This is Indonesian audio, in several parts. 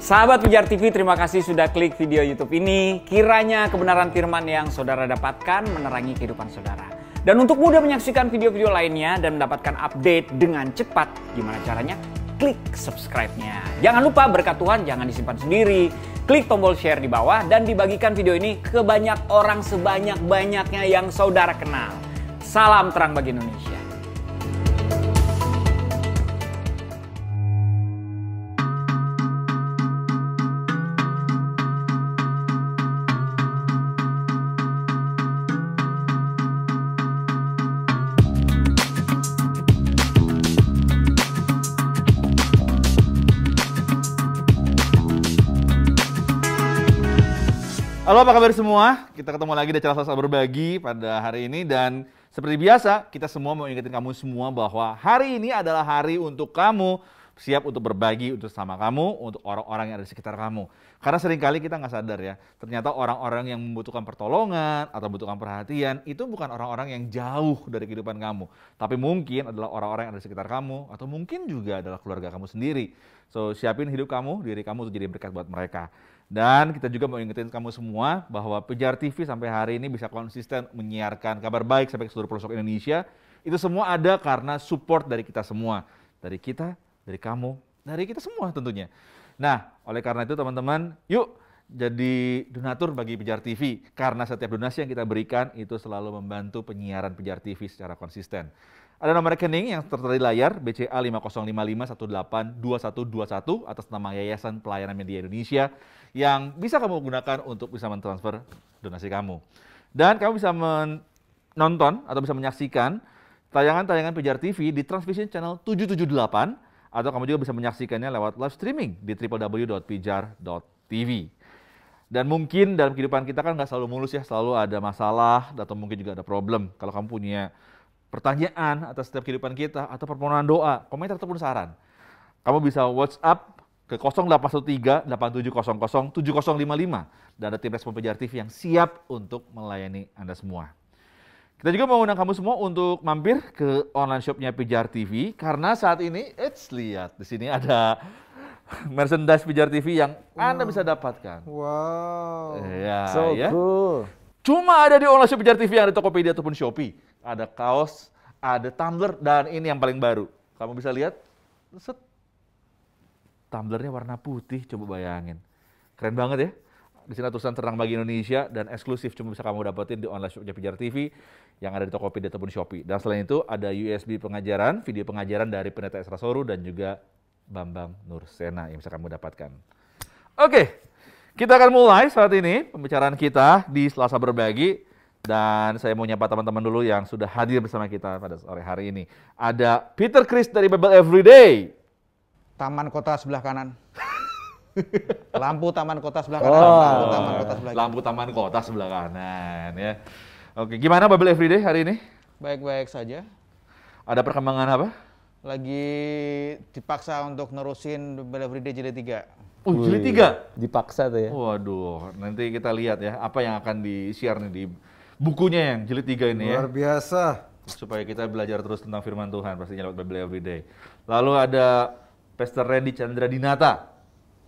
Sahabat Pijar TV, terima kasih sudah klik video YouTube ini. Kiranya kebenaran firman yang saudara dapatkan menerangi kehidupan saudara. Dan untuk mudah menyaksikan video-video lainnya dan mendapatkan update dengan cepat, gimana caranya? Klik subscribe-nya. Jangan lupa berkat Tuhan jangan disimpan sendiri. Klik tombol share di bawah dan dibagikan video ini ke banyak orang sebanyak-banyaknya yang saudara kenal. Salam terang bagi Indonesia. Halo, apa kabar semua? Kita ketemu lagi di channel Selasa Berbagi pada hari ini, dan seperti biasa kita semua mau ingetin kamu semua bahwa hari ini adalah hari untuk kamu siap untuk berbagi untuk sama kamu, untuk orang-orang yang ada di sekitar kamu. Karena seringkali kita nggak sadar ya, ternyata orang-orang yang membutuhkan pertolongan atau membutuhkan perhatian itu bukan orang-orang yang jauh dari kehidupan kamu, tapi mungkin adalah orang-orang yang ada di sekitar kamu, atau mungkin juga adalah keluarga kamu sendiri. So, siapin hidup kamu, diri kamu untuk jadi berkat buat mereka. Dan kita juga mau ingetin kamu semua bahwa Pijar TV sampai hari ini bisa konsisten menyiarkan kabar baik sampai ke seluruh pelosok Indonesia. Itu semua ada karena support dari kita semua. Dari kita, dari kamu, dari kita semua tentunya. Nah, oleh karena itu teman-teman, yuk jadi donatur bagi Pijar TV. Karena setiap donasi yang kita berikan itu selalu membantu penyiaran Pijar TV secara konsisten. Ada nomor rekening yang tertera di layar, BCA 5055182121 atas nama Yayasan Pelayanan Media Indonesia, yang bisa kamu gunakan untuk bisa mentransfer donasi kamu. Dan kamu bisa menonton atau bisa menyaksikan tayangan-tayangan Pijar TV di Transvision Channel 778, atau kamu juga bisa menyaksikannya lewat live streaming di www.pijar.tv. Dan mungkin dalam kehidupan kita kan nggak selalu mulus ya, selalu ada masalah atau mungkin juga ada problem. Kalau kamu punya pertanyaan atas setiap kehidupan kita atau permohonan doa, komentar ataupun saran, kamu bisa WhatsApp ke 0813-8700-7055 dan ada tim respon Pijar TV yang siap untuk melayani Anda semua. Kita juga mau undang kamu semua untuk mampir ke online shopnya Pijar TV, karena saat ini, lihat di sini ada merchandise Pijar TV yang Anda bisa dapatkan. Wow, Ya, so ya. cool. Cuma ada di online shop Pijar TV yang ada Tokopedia ataupun Shopee. Ada kaos, ada tumbler, dan ini yang paling baru. Kamu bisa lihat, set. Tumblernya warna putih, coba bayangin. Keren banget ya. Di sini tulisan terang bagi Indonesia dan eksklusif cuma bisa kamu dapetin di online shopnya Pijar TV yang ada di Tokopedia ataupun Shopee. Dan selain itu ada USB pengajaran, video pengajaran dari Pendeta Esra Soru dan juga Bambang Nursena yang bisa kamu dapatkan. Oke, kita akan mulai saat ini pembicaraan kita di Selasa Berbagi. Dan saya mau nyapa teman-teman dulu yang sudah hadir bersama kita pada sore hari ini. Ada Peter Chris dari Bible Everyday. Taman kota sebelah kanan. Lampu taman kota sebelah kanan. Lampu taman kota sebelah kanan. Lampu taman kota sebelah kanan ya. Oke, gimana Bible Everyday hari ini? Baik-baik saja. Ada perkembangan apa? Lagi dipaksa untuk nerusin Bible Everyday jilid 3. Oh, jilid 3? Dipaksa tuh ya. Waduh, nanti kita lihat ya apa yang akan di-share nih di bukunya yang jilid 3 ini ya. Luar biasa. Supaya kita belajar terus tentang firman Tuhan pastinya lewat Bible Everyday. Lalu ada Pastor Randy Chandra Dinata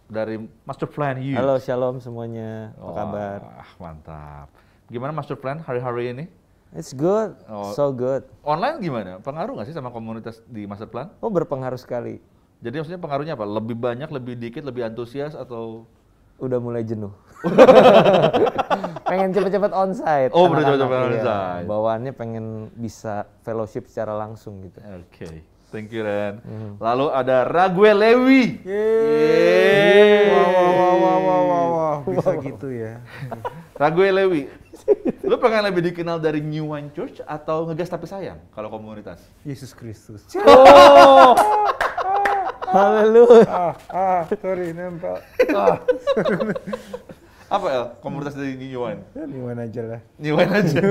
dari Master Plan You. Halo, shalom semuanya. Apa kabar? Wah, mantap. Gimana Master Plan hari-hari ini? It's good, so good. Online gimana? Pengaruh nggak sih sama komunitas di Master Plan? Oh, berpengaruh sekali. Jadi maksudnya pengaruhnya apa? Lebih banyak, lebih dikit, lebih antusias atau? Udah mulai jenuh. Pengen cepet-cepet onsite. Oh, udah cepet-cepet Iya. onsite. Bawaannya pengen bisa fellowship secara langsung gitu. Oke, thank you Ren. Lalu ada Raguel Lewi. Wah, bisa gitu ya. Raguel Lewi. Lu pengen lebih dikenal dari New Wine Church atau Ngegas Tapi Sayang kalau komunitas? Yesus Kristus. Oh, haleluya. Sorry nempel. Apa El? Komunitas dari New Wine? Ini mana aja lah. New Wine aja.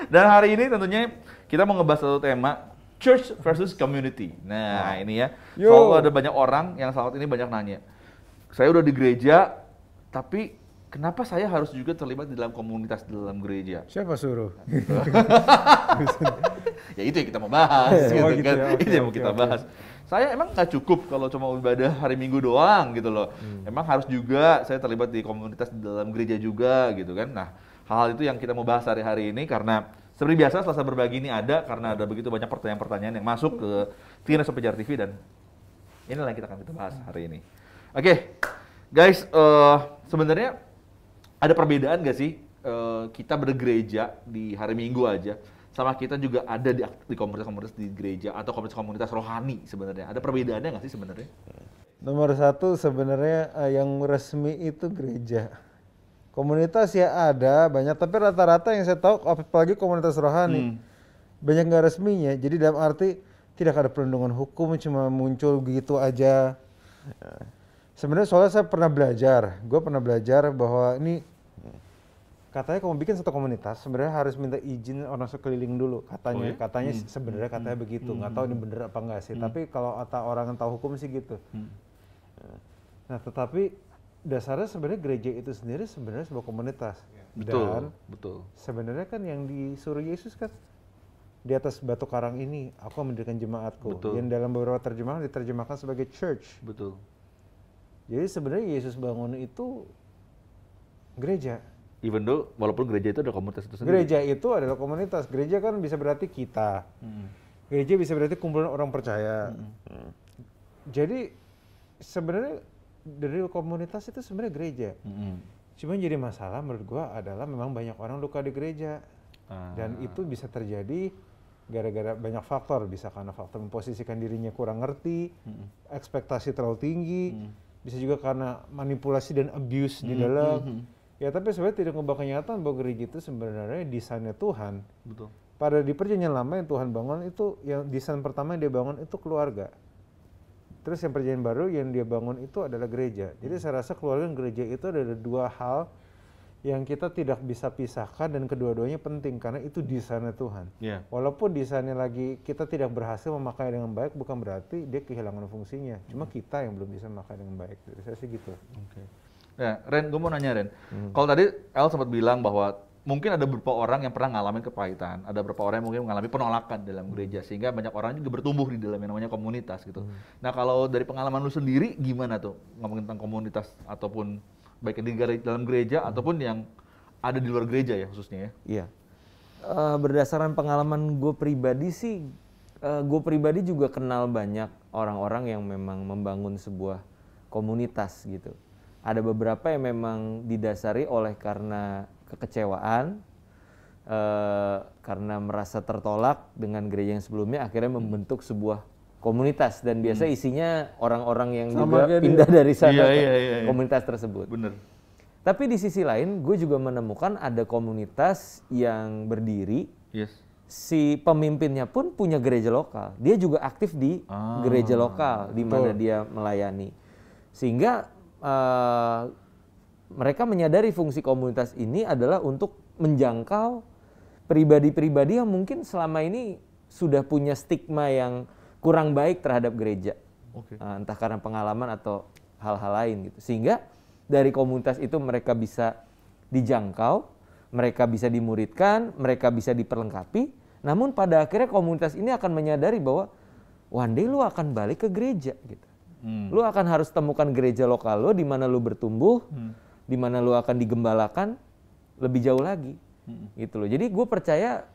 Dan hari ini tentunya kita mau ngebahas satu tema, Church versus Community. Nah ini ya, selalu ada banyak orang yang saat ini banyak nanya, saya udah di gereja, tapi kenapa saya harus juga terlibat di dalam komunitas di dalam gereja? Siapa suruh? Ya itu yang kita mau bahas, Oh, gitu gitu kan? ya. Oke, Itu yang mau oke, kita oke. bahas. saya emang nggak cukup kalau cuma ibadah hari Minggu doang gitu loh. Emang harus juga saya terlibat di komunitas di dalam gereja juga gitu kan. Nah, hal-hal itu yang kita mau bahas hari-hari ini karena seperti biasa Selasa Berbagi ini ada karena ada begitu banyak pertanyaan-pertanyaan yang masuk ke Tirna Sopejar TV dan inilah yang kita akan bahas hari ini. Oke, guys, sebenarnya ada perbedaan nggak sih kita bergereja di hari Minggu aja sama kita juga ada di komunitas-komunitas di gereja atau komunitas-komunitas rohani sebenarnya. Ada perbedaannya nggak sih sebenarnya? Nomor satu sebenarnya yang resmi itu gereja. Komunitas ya ada banyak, tapi rata-rata yang saya tahu apalagi komunitas rohani banyak nggak resminya. Jadi dalam arti tidak ada perlindungan hukum, cuma muncul gitu aja. Sebenarnya soalnya saya pernah belajar, gue pernah belajar bahwa ini katanya kalau bikin satu komunitas sebenarnya harus minta izin orang sekeliling dulu katanya. Katanya sebenarnya katanya begitu, nggak tahu ini bener apa enggak sih. Tapi kalau orang yang tahu hukum sih gitu. Nah, tetapi dasarnya sebenarnya gereja itu sendiri sebenarnya sebuah komunitas. Dan Betul. sebenarnya kan yang disuruh Yesus kan di atas batu karang ini aku mendirikan jemaatku. Betul. Yang dalam beberapa terjemahan diterjemahkan sebagai church. Betul. Jadi sebenarnya Yesus bangun itu gereja. Even though walaupun gereja itu ada komunitas itu sendiri. Gereja itu adalah komunitas. Gereja kan bisa berarti kita. Gereja bisa berarti kumpulan orang percaya. Jadi sebenarnya dari komunitas itu sebenarnya gereja. Cuma jadi masalah menurut gua adalah memang banyak orang luka di gereja. Dan itu bisa terjadi gara-gara banyak faktor. Bisa karena faktor memposisikan dirinya kurang ngerti, ekspektasi terlalu tinggi, bisa juga karena manipulasi dan abuse di dalam. Ya tapi sebenarnya tidak mengubah kenyataan bahwa gereja itu sebenarnya desainnya Tuhan. Betul. Pada di perjanjian lama yang Tuhan bangun itu, yang desain pertama yang dia bangun itu keluarga. Terus yang perjanjian baru yang dia bangun itu adalah gereja. Jadi saya rasa keluarga dan gereja itu ada dua hal yang kita tidak bisa pisahkan dan kedua-duanya penting karena itu desainnya Tuhan. Walaupun desainnya lagi kita tidak berhasil memakai dengan baik bukan berarti dia kehilangan fungsinya. Cuma kita yang belum bisa memakai dengan baik. Jadi saya sih gitu. Ya, Ren, gue mau nanya Ren. Kalau tadi El sempat bilang bahwa mungkin ada beberapa orang yang pernah ngalamin kepahitan, ada beberapa orang yang mungkin mengalami penolakan dalam gereja, sehingga banyak orang juga bertumbuh di dalam yang namanya komunitas gitu. Nah, kalau dari pengalaman lu sendiri gimana tuh ngomongin tentang komunitas ataupun baik di dalam gereja ataupun yang ada di luar gereja ya khususnya ya? Iya. Berdasarkan pengalaman gue pribadi sih, gue pribadi juga kenal banyak orang-orang yang memang membangun sebuah komunitas gitu. Ada beberapa yang memang didasari oleh karena kekecewaan, karena merasa tertolak dengan gereja yang sebelumnya, akhirnya membentuk sebuah komunitas dan biasa isinya orang-orang yang juga pindah dari sana ke komunitas tersebut. Bener. Tapi di sisi lain, gue juga menemukan ada komunitas yang berdiri. Si pemimpinnya pun punya gereja lokal. Dia juga aktif di gereja lokal di mana dia melayani. Sehingga mereka menyadari fungsi komunitas ini adalah untuk menjangkau pribadi-pribadi yang mungkin selama ini sudah punya stigma yang kurang baik terhadap gereja. Entah karena pengalaman atau hal-hal lain gitu. Sehingga dari komunitas itu mereka bisa dijangkau, mereka bisa dimuridkan, mereka bisa diperlengkapi. Namun pada akhirnya komunitas ini akan menyadari bahwa one day lu akan balik ke gereja gitu. Lu akan harus temukan gereja lokal lu di mana lu bertumbuh, di mana lu akan digembalakan lebih jauh lagi. Gitu loh. Jadi gue percaya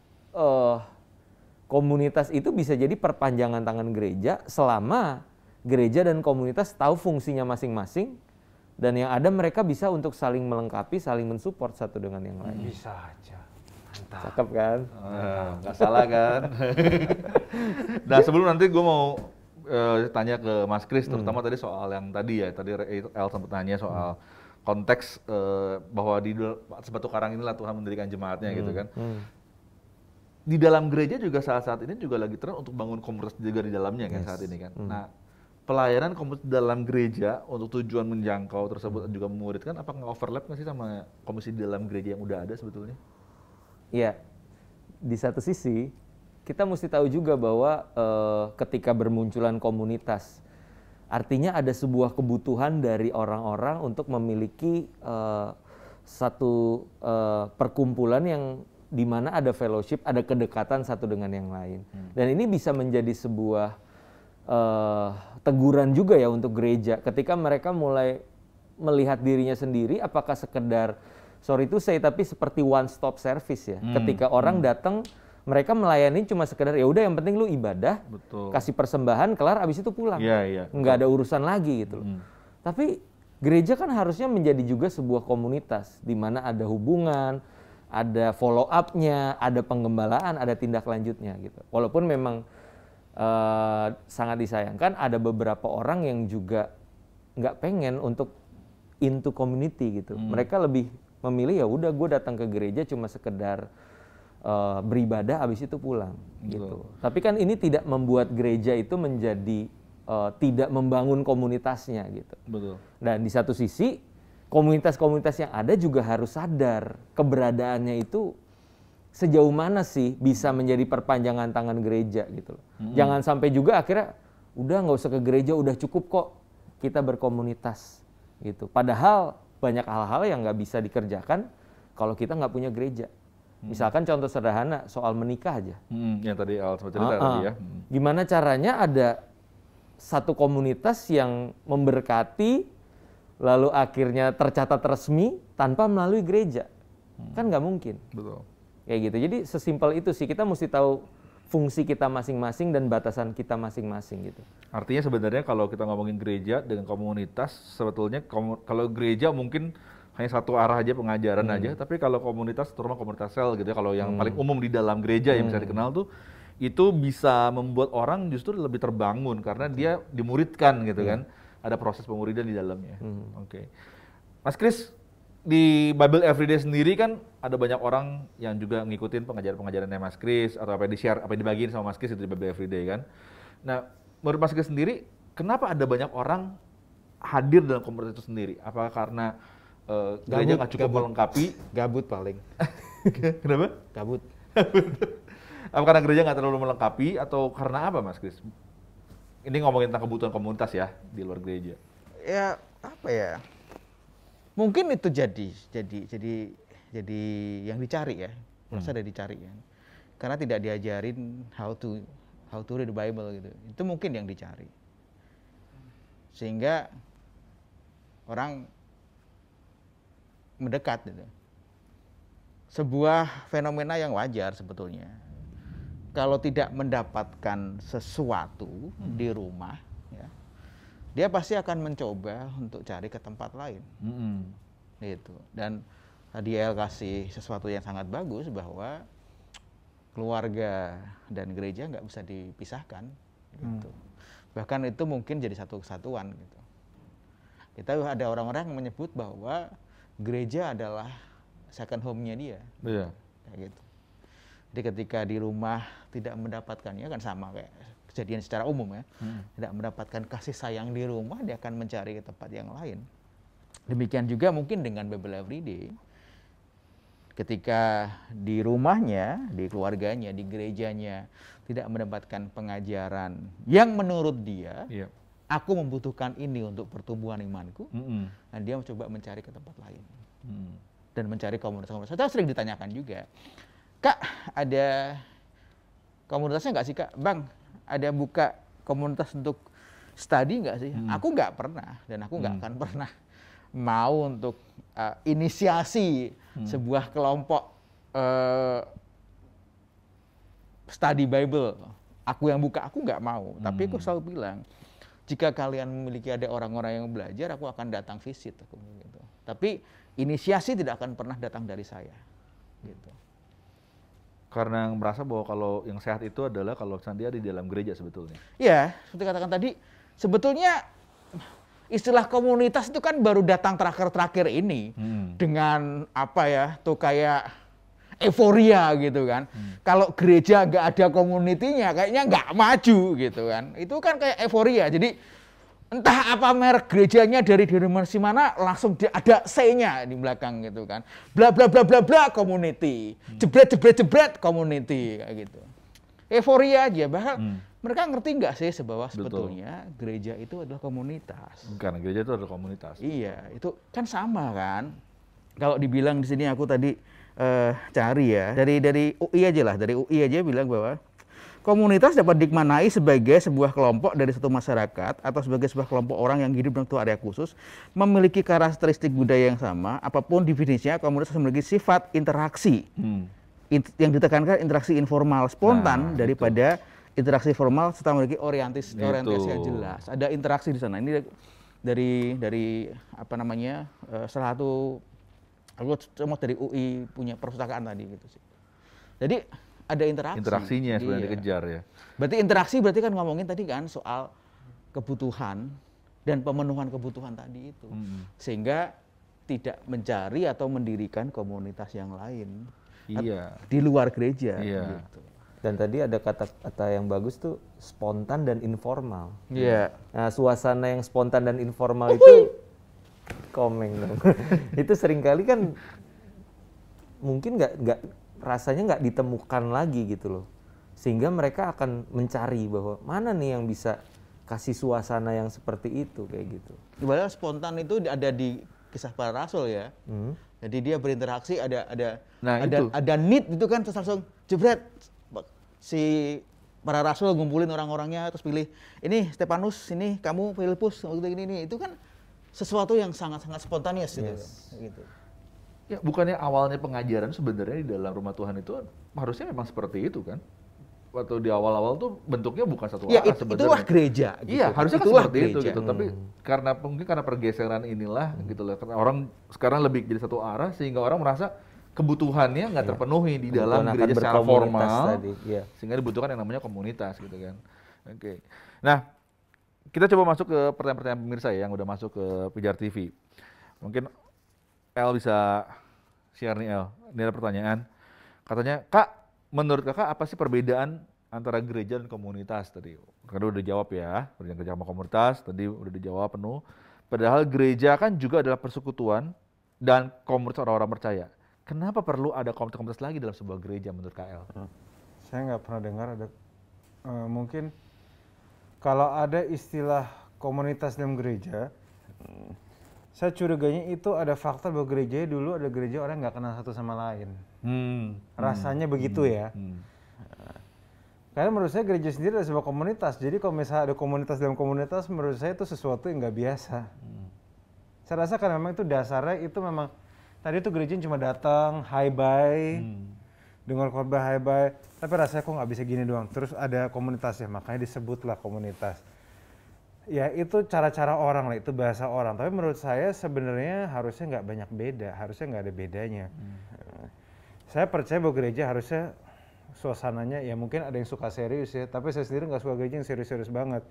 komunitas itu bisa jadi perpanjangan tangan gereja selama gereja dan komunitas tahu fungsinya masing-masing dan yang ada mereka bisa untuk saling melengkapi, saling mensupport satu dengan yang lain. Bisa aja. Mantap. Cakep kan? Nggak salah kan? Nah sebelum nanti gue mau tanya ke Mas Kris, terutama tadi soal yang tadi ya, tadi El sempat tanya soal konteks bahwa di batu karang inilah Tuhan mendirikan jemaatnya gitu kan. Di dalam gereja juga saat ini juga lagi tren untuk bangun komunitas juga di dalamnya kan saat ini kan. Nah pelayanan komunitas dalam gereja untuk tujuan menjangkau tersebut dan juga memuridkan, apa nge-overlap nggak sih sama komisi di dalam gereja yang udah ada sebetulnya? Iya, di satu sisi kita mesti tahu juga bahwa ketika bermunculan komunitas, artinya ada sebuah kebutuhan dari orang-orang untuk memiliki satu perkumpulan yang di mana ada fellowship, ada kedekatan satu dengan yang lain. Dan ini bisa menjadi sebuah teguran juga ya untuk gereja ketika mereka mulai melihat dirinya sendiri apakah sekedar sorry to say tapi seperti one stop service ya. Ketika orang datang mereka melayani cuma sekedar ya udah yang penting lu ibadah, Betul. kasih persembahan, kelar abis itu pulang. Iya. Nggak ada urusan lagi gitu loh. Tapi gereja kan harusnya menjadi juga sebuah komunitas di mana ada hubungan, ada follow up-nya, ada penggembalaan, ada tindak lanjutnya gitu. Walaupun memang sangat disayangkan ada beberapa orang yang juga nggak pengen untuk into community gitu. Mereka lebih memilih ya udah gue datang ke gereja cuma sekedar beribadah habis itu pulang gitu. Tapi kan ini tidak membuat gereja itu menjadi tidak membangun komunitasnya gitu. Betul. Dan di satu sisi komunitas-komunitas yang ada juga harus sadar keberadaannya itu sejauh mana sih bisa menjadi perpanjangan tangan gereja gitu loh. Jangan sampai juga akhirnya udah nggak usah ke gereja, udah cukup kok kita berkomunitas gitu. Padahal banyak hal-hal yang nggak bisa dikerjakan kalau kita nggak punya gereja. Misalkan contoh sederhana soal menikah aja. Yang tadi Al sempat cerita tadi ya. Gimana caranya ada satu komunitas yang memberkati lalu akhirnya tercatat resmi tanpa melalui gereja? Kan nggak mungkin. Betul. Kayak gitu. Jadi sesimpel itu sih, kita mesti tahu fungsi kita masing-masing dan batasan kita masing-masing gitu. Artinya sebenarnya kalau kita ngomongin gereja dengan komunitas, sebetulnya kalau gereja mungkin hanya satu arah aja pengajaran aja, tapi kalau komunitas, terutama komunitas sel gitu ya, kalau yang paling umum di dalam gereja yang bisa dikenal tuh, itu bisa membuat orang justru lebih terbangun karena dia dimuridkan gitu kan, ada proses pemuridan di dalamnya. Oke. Mas Kris, di Bible Everyday sendiri kan ada banyak orang yang juga ngikutin pengajaran-pengajarannya Mas Kris atau apa yang di-share, apa yang dibagiin sama Mas Kris itu di Bible Everyday kan. Nah, menurut Mas Kris sendiri, kenapa ada banyak orang hadir dalam komunitas itu sendiri? Apakah karena gereja nggak cukup melengkapi? Gabut paling. Kenapa? Gabut. Apa karena gereja nggak terlalu melengkapi atau karena apa Mas Kris? Ini ngomongin tentang kebutuhan komunitas ya di luar gereja. Ya apa ya? Mungkin itu jadi yang dicari ya, merasa ada dicari ya. Karena tidak diajarin how to read the Bible gitu. Itu mungkin yang dicari. Sehingga orang mendekat gitu. Sebuah fenomena yang wajar sebetulnya. Kalau tidak mendapatkan sesuatu di rumah, ya, dia pasti akan mencoba untuk cari ke tempat lain. Gitu. Dan tadi El kasih sesuatu yang sangat bagus bahwa keluarga dan gereja nggak bisa dipisahkan. Gitu. Bahkan itu mungkin jadi satu kesatuan. Gitu. Kita ada orang-orang yang menyebut bahwa gereja adalah second home-nya dia. Iya. Kayak gitu. Jadi ketika di rumah tidak mendapatkannya kan sama kayak kejadian secara umum ya. Tidak mendapatkan kasih sayang di rumah, dia akan mencari ke tempat yang lain. Demikian juga mungkin dengan Bible Everyday. Ketika di rumahnya, di keluarganya, di gerejanya tidak mendapatkan pengajaran yang menurut dia, aku membutuhkan ini untuk pertumbuhan imanku, dan dia mencoba mencari ke tempat lain. Dan mencari komunitas-komunitas. Saya sering ditanyakan juga, Kak, ada komunitasnya nggak sih Kak? Bang, ada buka komunitas untuk study nggak sih? Aku nggak pernah, dan aku nggak akan pernah mau untuk inisiasi sebuah kelompok study Bible. Aku yang buka, aku nggak mau. Tapi aku selalu bilang, jika kalian memiliki ada orang-orang yang belajar, aku akan datang visit. Gitu. Tapi inisiasi tidak akan pernah datang dari saya. Gitu. Karena merasa bahwa kalau yang sehat itu adalah kalau dia di dalam gereja sebetulnya. Iya, seperti katakan tadi, sebetulnya istilah komunitas itu kan baru datang terakhir-terakhir ini dengan apa ya, tuh kayak euforia gitu kan. Kalau gereja nggak ada komunitinya, kayaknya nggak maju gitu kan. Itu kan kayak euforia. Jadi entah apa merek gerejanya dari dimensi mana, langsung ada C-nya di belakang gitu kan. Bla bla bla bla bla community. Jebret jebret jebret community kayak gitu. Euforia aja. Bahkan mereka ngerti nggak sih bahwa sebetulnya gereja itu adalah komunitas. Karena gereja itu adalah komunitas. Iya, itu kan sama kan. Kalau dibilang di sini aku tadi cari ya dari UI aja lah, dari UI aja bilang bahwa komunitas dapat dimaknai sebagai sebuah kelompok dari satu masyarakat atau sebagai sebuah kelompok orang yang hidup dalam suatu area khusus, memiliki karakteristik budaya yang sama, apapun definisinya, komunitas memiliki sifat interaksi. Yang ditekankan interaksi informal, spontan daripada interaksi formal serta memiliki orientasi yang jelas. Ada interaksi di sana. Ini dari apa namanya, salah satu, aku cuma dari UI punya perpustakaan tadi gitu sih. Jadi ada interaksi. Interaksinya sebenarnya dikejar ya. Berarti interaksi berarti kan ngomongin tadi kan soal kebutuhan dan pemenuhan kebutuhan tadi itu. Sehingga tidak mencari atau mendirikan komunitas yang lain. Di luar gereja. Gitu. Dan tadi ada kata-kata yang bagus tuh, spontan dan informal. Iya. Nah, suasana yang spontan dan informal itu komeng dong. Itu seringkali kan mungkin nggak rasanya nggak ditemukan lagi gitu loh. Sehingga mereka akan mencari bahwa mana nih yang bisa kasih suasana yang seperti itu kayak gitu. Padahal spontan itu ada di Kisah Para Rasul ya. Jadi dia berinteraksi ada need itu kan, terus langsung jebret si para rasul ngumpulin orang-orangnya terus pilih ini Stefanus, ini kamu Filipus, ini itu kan sesuatu yang sangat-sangat spontaneous gitu. Ya, bukannya awalnya pengajaran sebenarnya di dalam rumah Tuhan itu harusnya memang seperti itu kan? Waktu di awal-awal tuh bentuknya bukan satu arah sebenarnya. Itulah gereja. Gitu. Iya, harusnya kan seperti itu gitu. Tapi mungkin karena pergeseran inilah gitu loh. Karena orang sekarang lebih jadi satu arah sehingga orang merasa kebutuhannya nggak terpenuhi di dalam gereja secara formal. Sehingga dibutuhkan yang namanya komunitas gitu kan. Oke. Nah, kita coba masuk ke pertanyaan-pertanyaan pemirsa ya yang udah masuk ke Pijar TV. Mungkin El bisa share nih El. Ini ada pertanyaan. Katanya, Kak, menurut Kakak apa sih perbedaan antara gereja dan komunitas tadi? Karena udah dijawab ya, gereja sama komunitas tadi udah dijawab penuh. Padahal gereja kan juga adalah persekutuan dan komunitas orang-orang percaya. Kenapa perlu ada komunitas lagi dalam sebuah gereja menurut KL? Saya nggak pernah dengar ada, mungkin kalau ada istilah komunitas dalam gereja, saya curiganya itu ada faktor bahwa gereja dulu ada gereja orang nggak kenal satu sama lain. Rasanya begitu ya. Karena menurut saya gereja sendiri adalah sebuah komunitas. Jadi kalau misalnya ada komunitas dalam komunitas, menurut saya itu sesuatu yang nggak biasa. Saya rasa kan memang itu dasarnya itu memang tadi itu gereja cuma datang, hi bye, dengar khotbah hi bye. Tapi rasanya kok nggak bisa gini doang. Terus ada komunitasnya, makanya disebutlah komunitas. Ya itu cara-cara orang lah, itu bahasa orang. Tapi menurut saya sebenarnya harusnya nggak banyak beda, harusnya nggak ada bedanya. Saya percaya bahwa gereja harusnya suasananya ya mungkin ada yang suka serius ya, tapi saya sendiri nggak suka gereja yang serius-serius banget.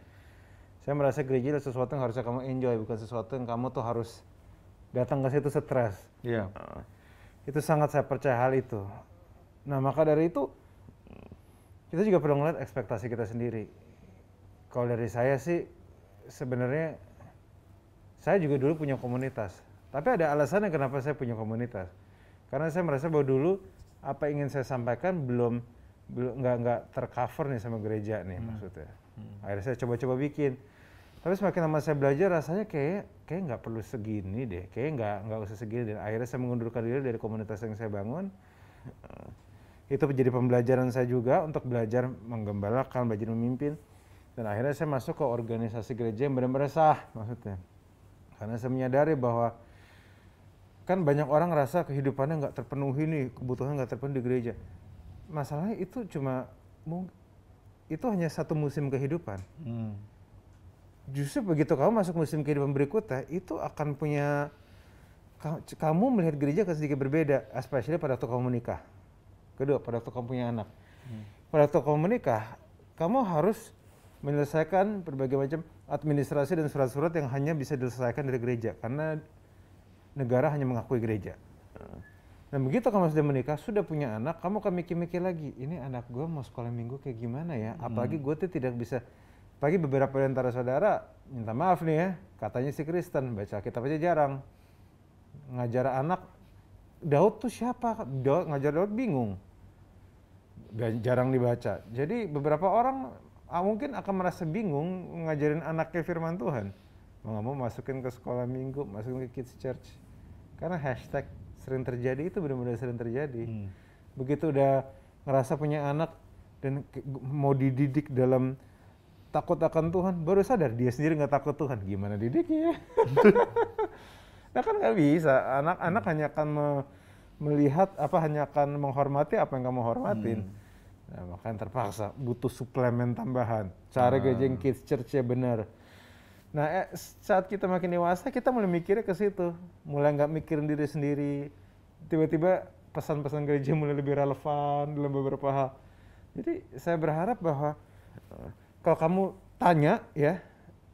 Saya merasa gereja adalah sesuatu yang harusnya kamu enjoy, bukan sesuatu yang kamu tuh harus datang ke situ stres. Iya. Itu sangat saya percaya hal itu. Nah maka dari itu kita juga perlu ngeliat ekspektasi kita sendiri. Kalau dari saya sih sebenarnya saya juga dulu punya komunitas, tapi ada alasannya kenapa saya punya komunitas. Karena saya merasa bahwa dulu apa yang ingin saya sampaikan belum nggak tercover nih sama gereja nih maksudnya. Akhirnya saya coba-coba bikin. Tapi semakin lama saya belajar rasanya kayak nggak perlu segini deh, kayak nggak usah segini. Dan akhirnya saya mengundurkan diri dari komunitas yang saya bangun. Itu menjadi pembelajaran saya juga untuk belajar menggembalakan, belajar memimpin. Dan akhirnya saya masuk ke organisasi gereja yang benar-benar sah maksudnya. Karena saya menyadari bahwa kan banyak orang ngerasa kehidupannya nggak terpenuhi nih, kebutuhan nggak terpenuhi di gereja. Masalahnya itu itu hanya satu musim kehidupan. Justru begitu kamu masuk musim kehidupan berikutnya, itu akan punya, kamu melihat gereja akan sedikit berbeda, especially pada waktu kamu menikah. Kedua, pada waktu kamu punya anak. Pada waktu kamu menikah, kamu harus menyelesaikan berbagai macam administrasi dan surat-surat yang hanya bisa diselesaikan dari gereja, karena negara hanya mengakui gereja. Dan begitu kamu sudah menikah, sudah punya anak, kamu akan mikir-mikir lagi, ini anak gue mau sekolah minggu kayak gimana ya? Apalagi gue tuh tidak bisa, apalagi beberapa di antara saudara, minta maaf nih ya, katanya si Kristen, baca kitab aja jarang. Ngajar anak, Daud tuh siapa? Ngajar Daud bingung. Jarang dibaca. Jadi beberapa orang mungkin akan merasa bingung ngajarin anaknya firman Tuhan. Mau nggak mau masukin ke sekolah minggu, masukin ke kids church. Karena hashtag sering terjadi itu benar-benar sering terjadi. Begitu udah ngerasa punya anak dan mau dididik dalam takut akan Tuhan, baru sadar dia sendiri nggak takut Tuhan, gimana didiknya? Nah kan nggak bisa, anak-anak hanya akan melihat hanya akan menghormati apa yang kamu hormatin. Nah, makanya terpaksa butuh suplemen tambahan. Cara gajeng kids church-nya benar. Nah, saat kita makin dewasa, kita mulai mikirnya ke situ. Mulai nggak mikirin diri sendiri. Tiba-tiba pesan-pesan gereja mulai lebih relevan dalam beberapa hal. Jadi saya berharap bahwa kalau kamu tanya ya,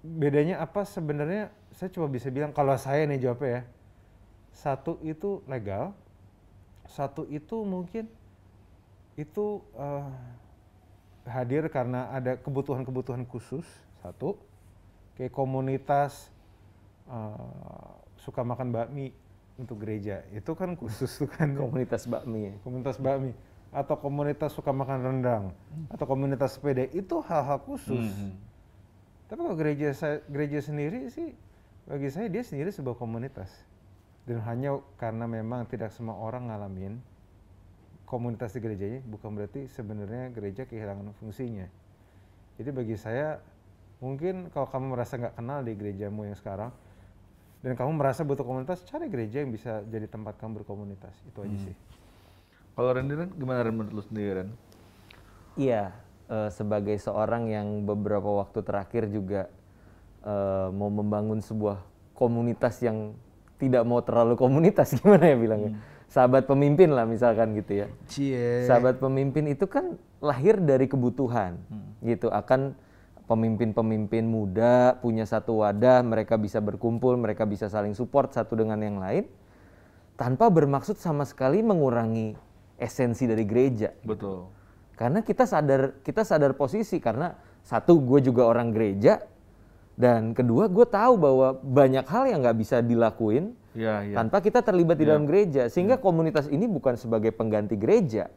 bedanya apa sebenarnya, saya cuma bisa bilang kalau saya nih jawabnya ya. Satu itu legal, satu itu mungkin itu hadir karena ada kebutuhan-kebutuhan khusus, satu kayak komunitas suka makan bakmi untuk gereja, itu kan khusus tuh kan. Komunitas bakmi ya? Komunitas bakmi, atau komunitas suka makan rendang, atau komunitas sepeda, itu hal-hal khusus. Tapi kalau gereja sendiri sih, bagi saya dia sendiri sebuah komunitas. Dan hanya karena memang tidak semua orang ngalamin komunitas di gerejanya, bukan berarti sebenarnya gereja kehilangan fungsinya. Jadi bagi saya, mungkin kalau kamu merasa nggak kenal di gerejamu yang sekarang, dan kamu merasa butuh komunitas, cari gereja yang bisa jadi tempat kamu berkomunitas. Itu aja sih. Kalau Randy, gimana Ren, menurut lu sendiri, Ren? Iya, sebagai seorang yang beberapa waktu terakhir juga mau membangun sebuah komunitas yang tidak mau terlalu komunitas, gimana ya bilangnya? Sahabat pemimpin lah misalkan gitu ya. Sahabat pemimpin itu kan lahir dari kebutuhan gitu. Akan pemimpin-pemimpin muda punya satu wadah, mereka bisa berkumpul, mereka bisa saling support satu dengan yang lain tanpa bermaksud sama sekali mengurangi esensi dari gereja. Betul. Karena kita sadar posisi, karena satu, gue juga orang gereja, dan kedua, gue tahu bahwa banyak hal yang nggak bisa dilakuin tanpa kita terlibat di dalam gereja. Sehingga komunitas ini bukan sebagai pengganti gereja,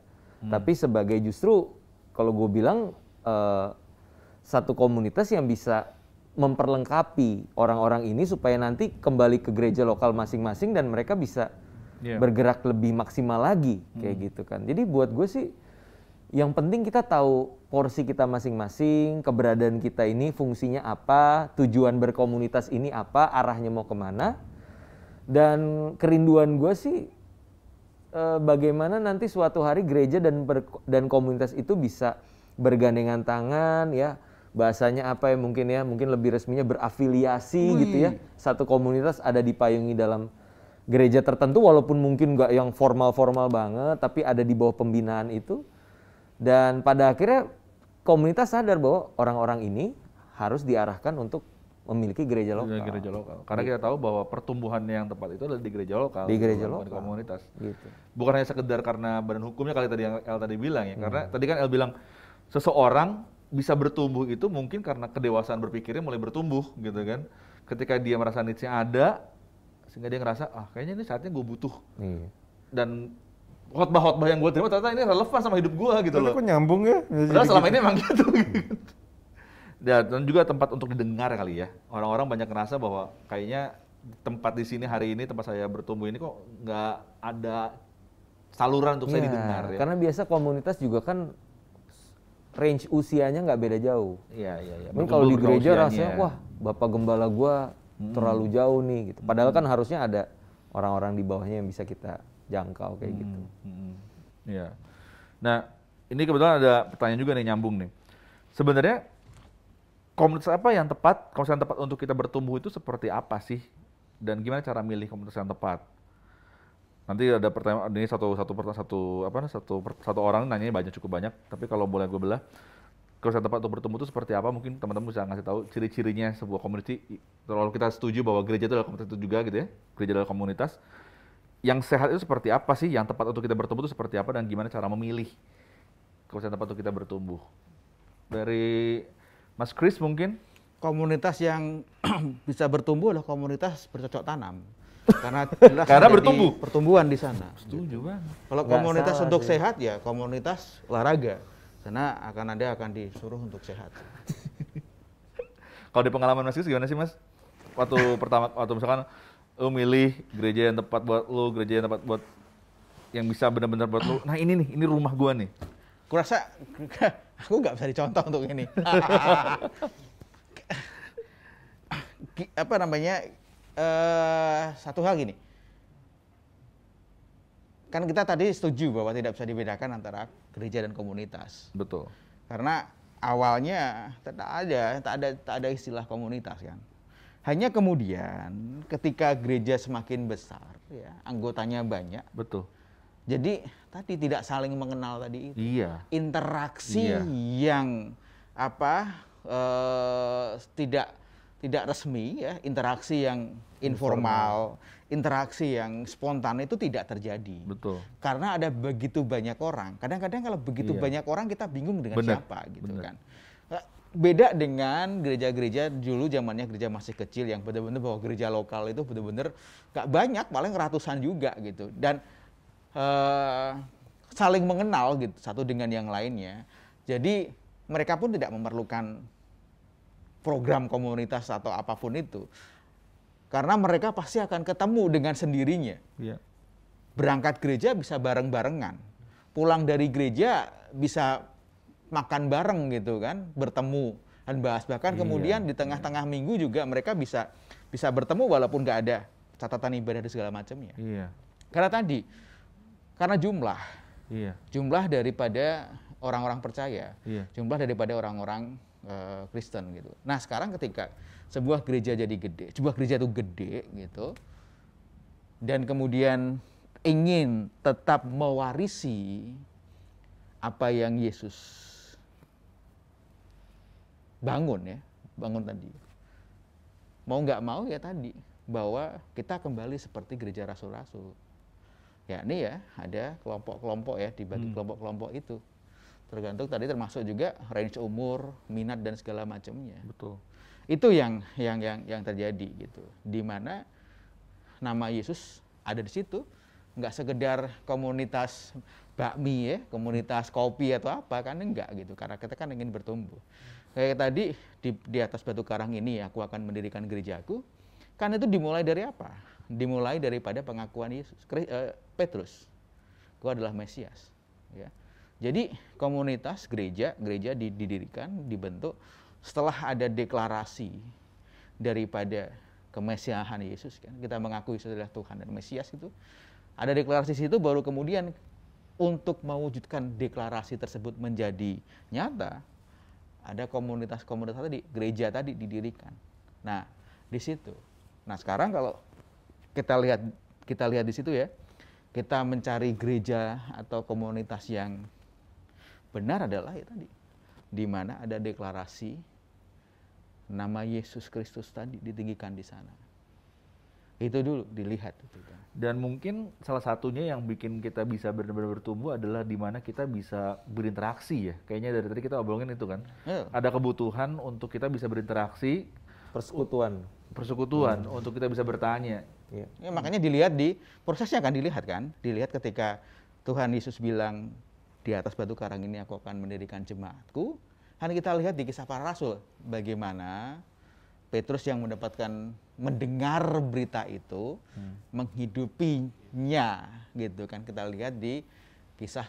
tapi sebagai justru, kalau gue bilang, satu komunitas yang bisa memperlengkapi orang-orang ini supaya nanti kembali ke gereja lokal masing-masing dan mereka bisa bergerak lebih maksimal lagi, kayak gitu kan. Jadi buat gue sih, yang penting kita tahu porsi kita masing-masing, keberadaan kita ini fungsinya apa, tujuan berkomunitas ini apa, arahnya mau kemana. Dan kerinduan gue sih bagaimana nanti suatu hari gereja dan komunitas itu bisa bergandengan tangan ya. Bahasanya apa ya, mungkin lebih resminya berafiliasi gitu ya. Satu komunitas ada dipayungi dalam gereja tertentu walaupun mungkin nggak yang formal-formal banget, tapi ada di bawah pembinaan itu. Dan pada akhirnya komunitas sadar bahwa orang-orang ini harus diarahkan untuk memiliki gereja lokal. Gereja lokal. Karena kita tahu bahwa pertumbuhan yang tepat itu adalah di gereja lokal. Di gereja lokal. Di komunitas. Gitu. Bukan hanya sekedar karena badan hukumnya kali tadi yang El tadi bilang ya. Karena tadi kan El bilang seseorang bisa bertumbuh itu mungkin karena kedewasaan berpikirnya mulai bertumbuh gitu kan. Ketika dia merasa needs-nya ada, sehingga dia ngerasa, kayaknya ini saatnya gue butuh. Dan khotbah-khotbah yang gue terima ternyata ini relevan sama hidup gue gitu loh. Tapi kok nyambung ya? Padahal selama ini emang gitu. Dan juga tempat untuk didengar kali ya. Orang-orang banyak ngerasa bahwa kayaknya tempat di sini hari ini, tempat saya bertumbuh ini kok nggak ada saluran untuk saya didengar ya. Karena biasa komunitas juga kan range usianya nggak beda jauh. Iya. Mungkin kalau di gereja rasanya, wah bapak gembala gua terlalu jauh nih gitu. Padahal kan harusnya ada orang-orang di bawahnya yang bisa kita jangkau kayak gitu. Iya. Nah, ini kebetulan ada pertanyaan juga nih, nyambung nih. Sebenarnya komunitas apa yang tepat, komunitas yang tepat untuk kita bertumbuh itu seperti apa sih? Dan gimana cara milih komunitas yang tepat? Nanti ada pertanyaan ini satu orang nanya cukup banyak, tapi kalau boleh gue belah, komunitas yang tepat untuk bertumbuh itu seperti apa? Mungkin teman-teman bisa ngasih tahu ciri-cirinya sebuah community. Kalau kita setuju bahwa gereja itu adalah komunitas itu juga gitu ya, gereja adalah komunitas. Yang sehat itu seperti apa sih? Yang tepat untuk kita bertumbuh itu seperti apa? Dan gimana cara memilih komunitas yang tepat untuk kita bertumbuh? Dari Mas Chris mungkin? Komunitas yang bisa bertumbuh adalah komunitas bercocok tanam. Karena jelas Karena ada bertumbuh. Pertumbuhan di sana. Setuju banget. Kalau Nggak komunitas salah untuk sih. sehat ya komunitas olahraga. Karena akan disuruh untuk sehat. Kalau di pengalaman Mas Chris gimana sih Mas? Waktu misalkan lu milih gereja yang tepat buat lu, gereja yang tepat buat yang bisa benar-benar buat lu. Nah ini nih, ini rumah gua nih. kurasa aku nggak bisa dicontoh untuk ini. Apa namanya? Satu hal gini. Kan kita tadi setuju bahwa tidak bisa dibedakan antara gereja dan komunitas. Betul. Karena awalnya tak ada istilah komunitas kan. Hanya kemudian ketika gereja semakin besar, ya, anggotanya banyak. Betul. Jadi tadi tidak saling mengenal tadi itu. Iya. Interaksi Iya. yang tidak resmi ya, interaksi yang informal, interaksi yang spontan itu tidak terjadi. Betul. Karena ada begitu banyak orang. Kadang-kadang kalau begitu Iya. banyak orang kita bingung dengan Benar, siapa gitu benar. kan. Beda dengan gereja-gereja dulu zamannya gereja masih kecil yang benar-benar bahwa gereja lokal itu benar-benar gak banyak, paling ratusan juga gitu. Dan saling mengenal gitu satu dengan yang lainnya. Jadi mereka pun tidak memerlukan program komunitas atau apapun itu. Karena mereka pasti akan ketemu dengan sendirinya. Iya. Berangkat gereja bisa bareng-barengan. Pulang dari gereja bisa makan bareng gitu kan, bertemu dan bahas. Bahkan kemudian di tengah-tengah minggu juga mereka bisa bertemu walaupun nggak ada catatan ibadah dan segala macamnya. Iya. Karena jumlah. Iya. Jumlah daripada orang-orang percaya. Iya. Jumlah daripada orang-orang Kristen gitu. Nah sekarang ketika sebuah gereja jadi gede, sebuah gereja itu gede gitu, dan kemudian ingin tetap mewarisi apa yang Yesus bangun tadi. Mau nggak mau ya tadi, bahwa kita kembali seperti gereja rasul-rasul. Ya ini ya, ada kelompok-kelompok ya, dibagi kelompok-kelompok itu. Tergantung tadi termasuk juga range umur, minat dan segala macamnya. Betul. Itu yang terjadi gitu. Di mana nama Yesus ada di situ, nggak sekedar komunitas bakmi ya, komunitas kopi atau apa kan enggak gitu. Karena kita kan ingin bertumbuh. Kayak tadi di atas batu karang ini aku akan mendirikan gerejaku. Kan itu dimulai dari apa? Dimulai daripada pengakuan Yesus, Petrus. Gua adalah Mesias, ya. Jadi komunitas gereja didirikan, dibentuk setelah ada deklarasi daripada kemesiahan Yesus kan. Kita mengakui Yesus adalah Tuhan dan Mesias itu. Ada deklarasi situ baru kemudian untuk mewujudkan deklarasi tersebut menjadi nyata, ada komunitas-komunitas tadi, gereja tadi didirikan. Nah, di situ. Nah, sekarang kalau kita lihat di situ ya, kita mencari gereja atau komunitas yang benar adalah ya tadi, di mana ada deklarasi nama Yesus Kristus tadi ditinggikan di sana. Itu dulu dilihat. Dan mungkin salah satunya yang bikin kita bisa benar-benar bertumbuh adalah di mana kita bisa berinteraksi ya. Kayaknya dari tadi kita obrolin itu kan. Ada kebutuhan untuk kita bisa berinteraksi, Persekutuan. untuk kita bisa bertanya. Iya. Ya, makanya dilihat di prosesnya kan dilihat ketika Tuhan Yesus bilang di atas batu karang ini aku akan mendirikan jemaatku. Kan kita lihat di Kisah Para Rasul bagaimana Petrus yang mendengar berita itu menghidupinya gitu kan. Kita lihat di Kisah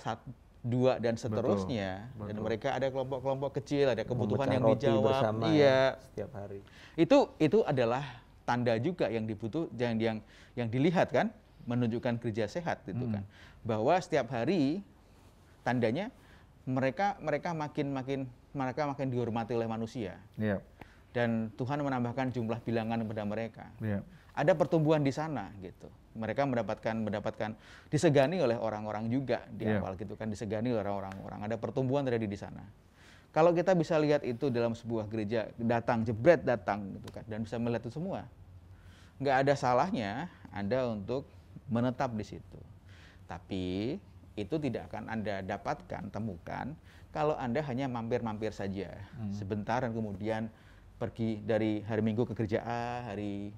2 dan seterusnya. Betul. Dan mereka ada kelompok-kelompok kecil, ada kebutuhan yang Memecah roti dijawab. bersama Iya. Setiap hari. Itu adalah tanda juga yang yang dilihat kan, menunjukkan gereja sehat gitu kan. Bahwa setiap hari tandanya mereka makin dihormati oleh manusia. Iya. Dan Tuhan menambahkan jumlah bilangan kepada mereka. Iya. Ada pertumbuhan di sana gitu. Mereka mendapatkan disegani oleh orang-orang juga di awal gitu kan, disegani oleh orang-orang. Ada pertumbuhan terjadi di sana. Kalau kita bisa lihat itu dalam sebuah gereja, jebret datang gitu kan, dan bisa melihat itu semua. Nggak ada salahnya Anda untuk menetap di situ. Tapi itu tidak akan Anda temukan kalau Anda hanya mampir-mampir saja sebentar dan kemudian pergi dari hari Minggu ke gereja A, hari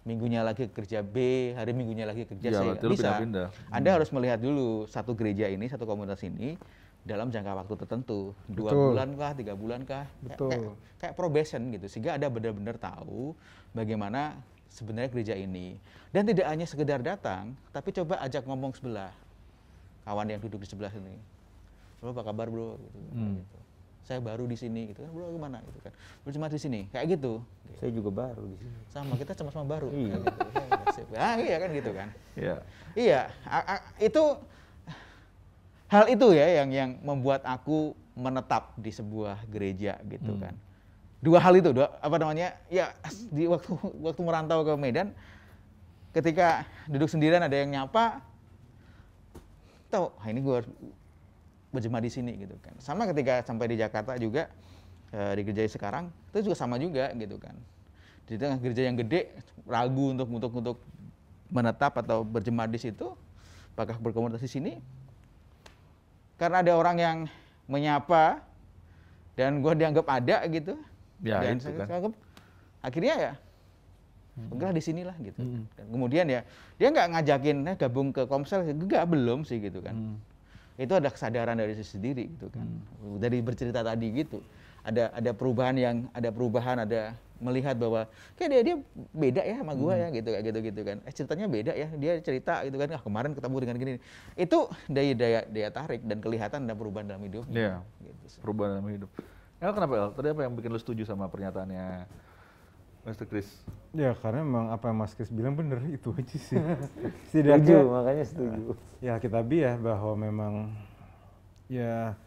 Minggunya lagi ke gereja B, hari Minggunya lagi ke gereja C. Betul, Bisa. pindah-pindah. Anda harus melihat dulu satu gereja ini, satu komunitas ini dalam jangka waktu tertentu, 2 Betul. bulan kah, 3 bulan kah, Betul. kayak probation gitu, sehingga Anda benar-benar tahu bagaimana sebenarnya gereja ini. Dan tidak hanya sekedar datang, tapi coba ajak ngomong sebelah, kawan yang duduk di sebelah sini. bro apa kabar bro, gitu. Gitu. Saya baru di sini, gitu kan, bro gimana, gitu kan, berjemaat di sini, kayak gitu. Saya juga baru di sini. Sama kita sama-sama baru. Iya. Kan, gitu. Iya kan gitu kan. Iya. Iya, itu hal itu ya yang membuat aku menetap di sebuah gereja gitu kan. Dua hal itu, apa namanya? Ya di waktu merantau ke Medan, ketika duduk sendirian ada yang nyapa, tahu, ini gue berjemaat di sini gitu kan. Sama ketika sampai di Jakarta juga di gereja sekarang itu juga sama juga gitu kan. Di tengah gereja yang gede ragu untuk menetap atau berjemaat di situ, apakah berkomunitas di sini? Karena ada orang yang menyapa dan gue dianggap ada gitu. Ya, dan itu saya kan. anggap, akhirnya ya enggak di sinilah gitu. Dan kemudian ya dia nggak ngajakin gabung ke Komsel, enggak, belum sih gitu kan. Itu ada kesadaran dari diri sendiri gitu kan. Dari bercerita tadi gitu. Ada perubahan, ada melihat bahwa kayak dia beda ya sama gua ya gitu, kayak gitu kan. Ceritanya beda ya, dia cerita gitu kan. Kemarin ketemu dengan gini. Itu daya tarik dan kelihatan ada perubahan dalam hidup. Iya. Gitu. Perubahan dalam hidup. El, kenapa El? Tadi apa yang bikin lu setuju sama pernyataannya Mr. Chris? Ya karena memang apa yang Mas Chris bilang bener, itu aja sih. Setuju, makanya setuju. Ya kita ya bahwa memang ya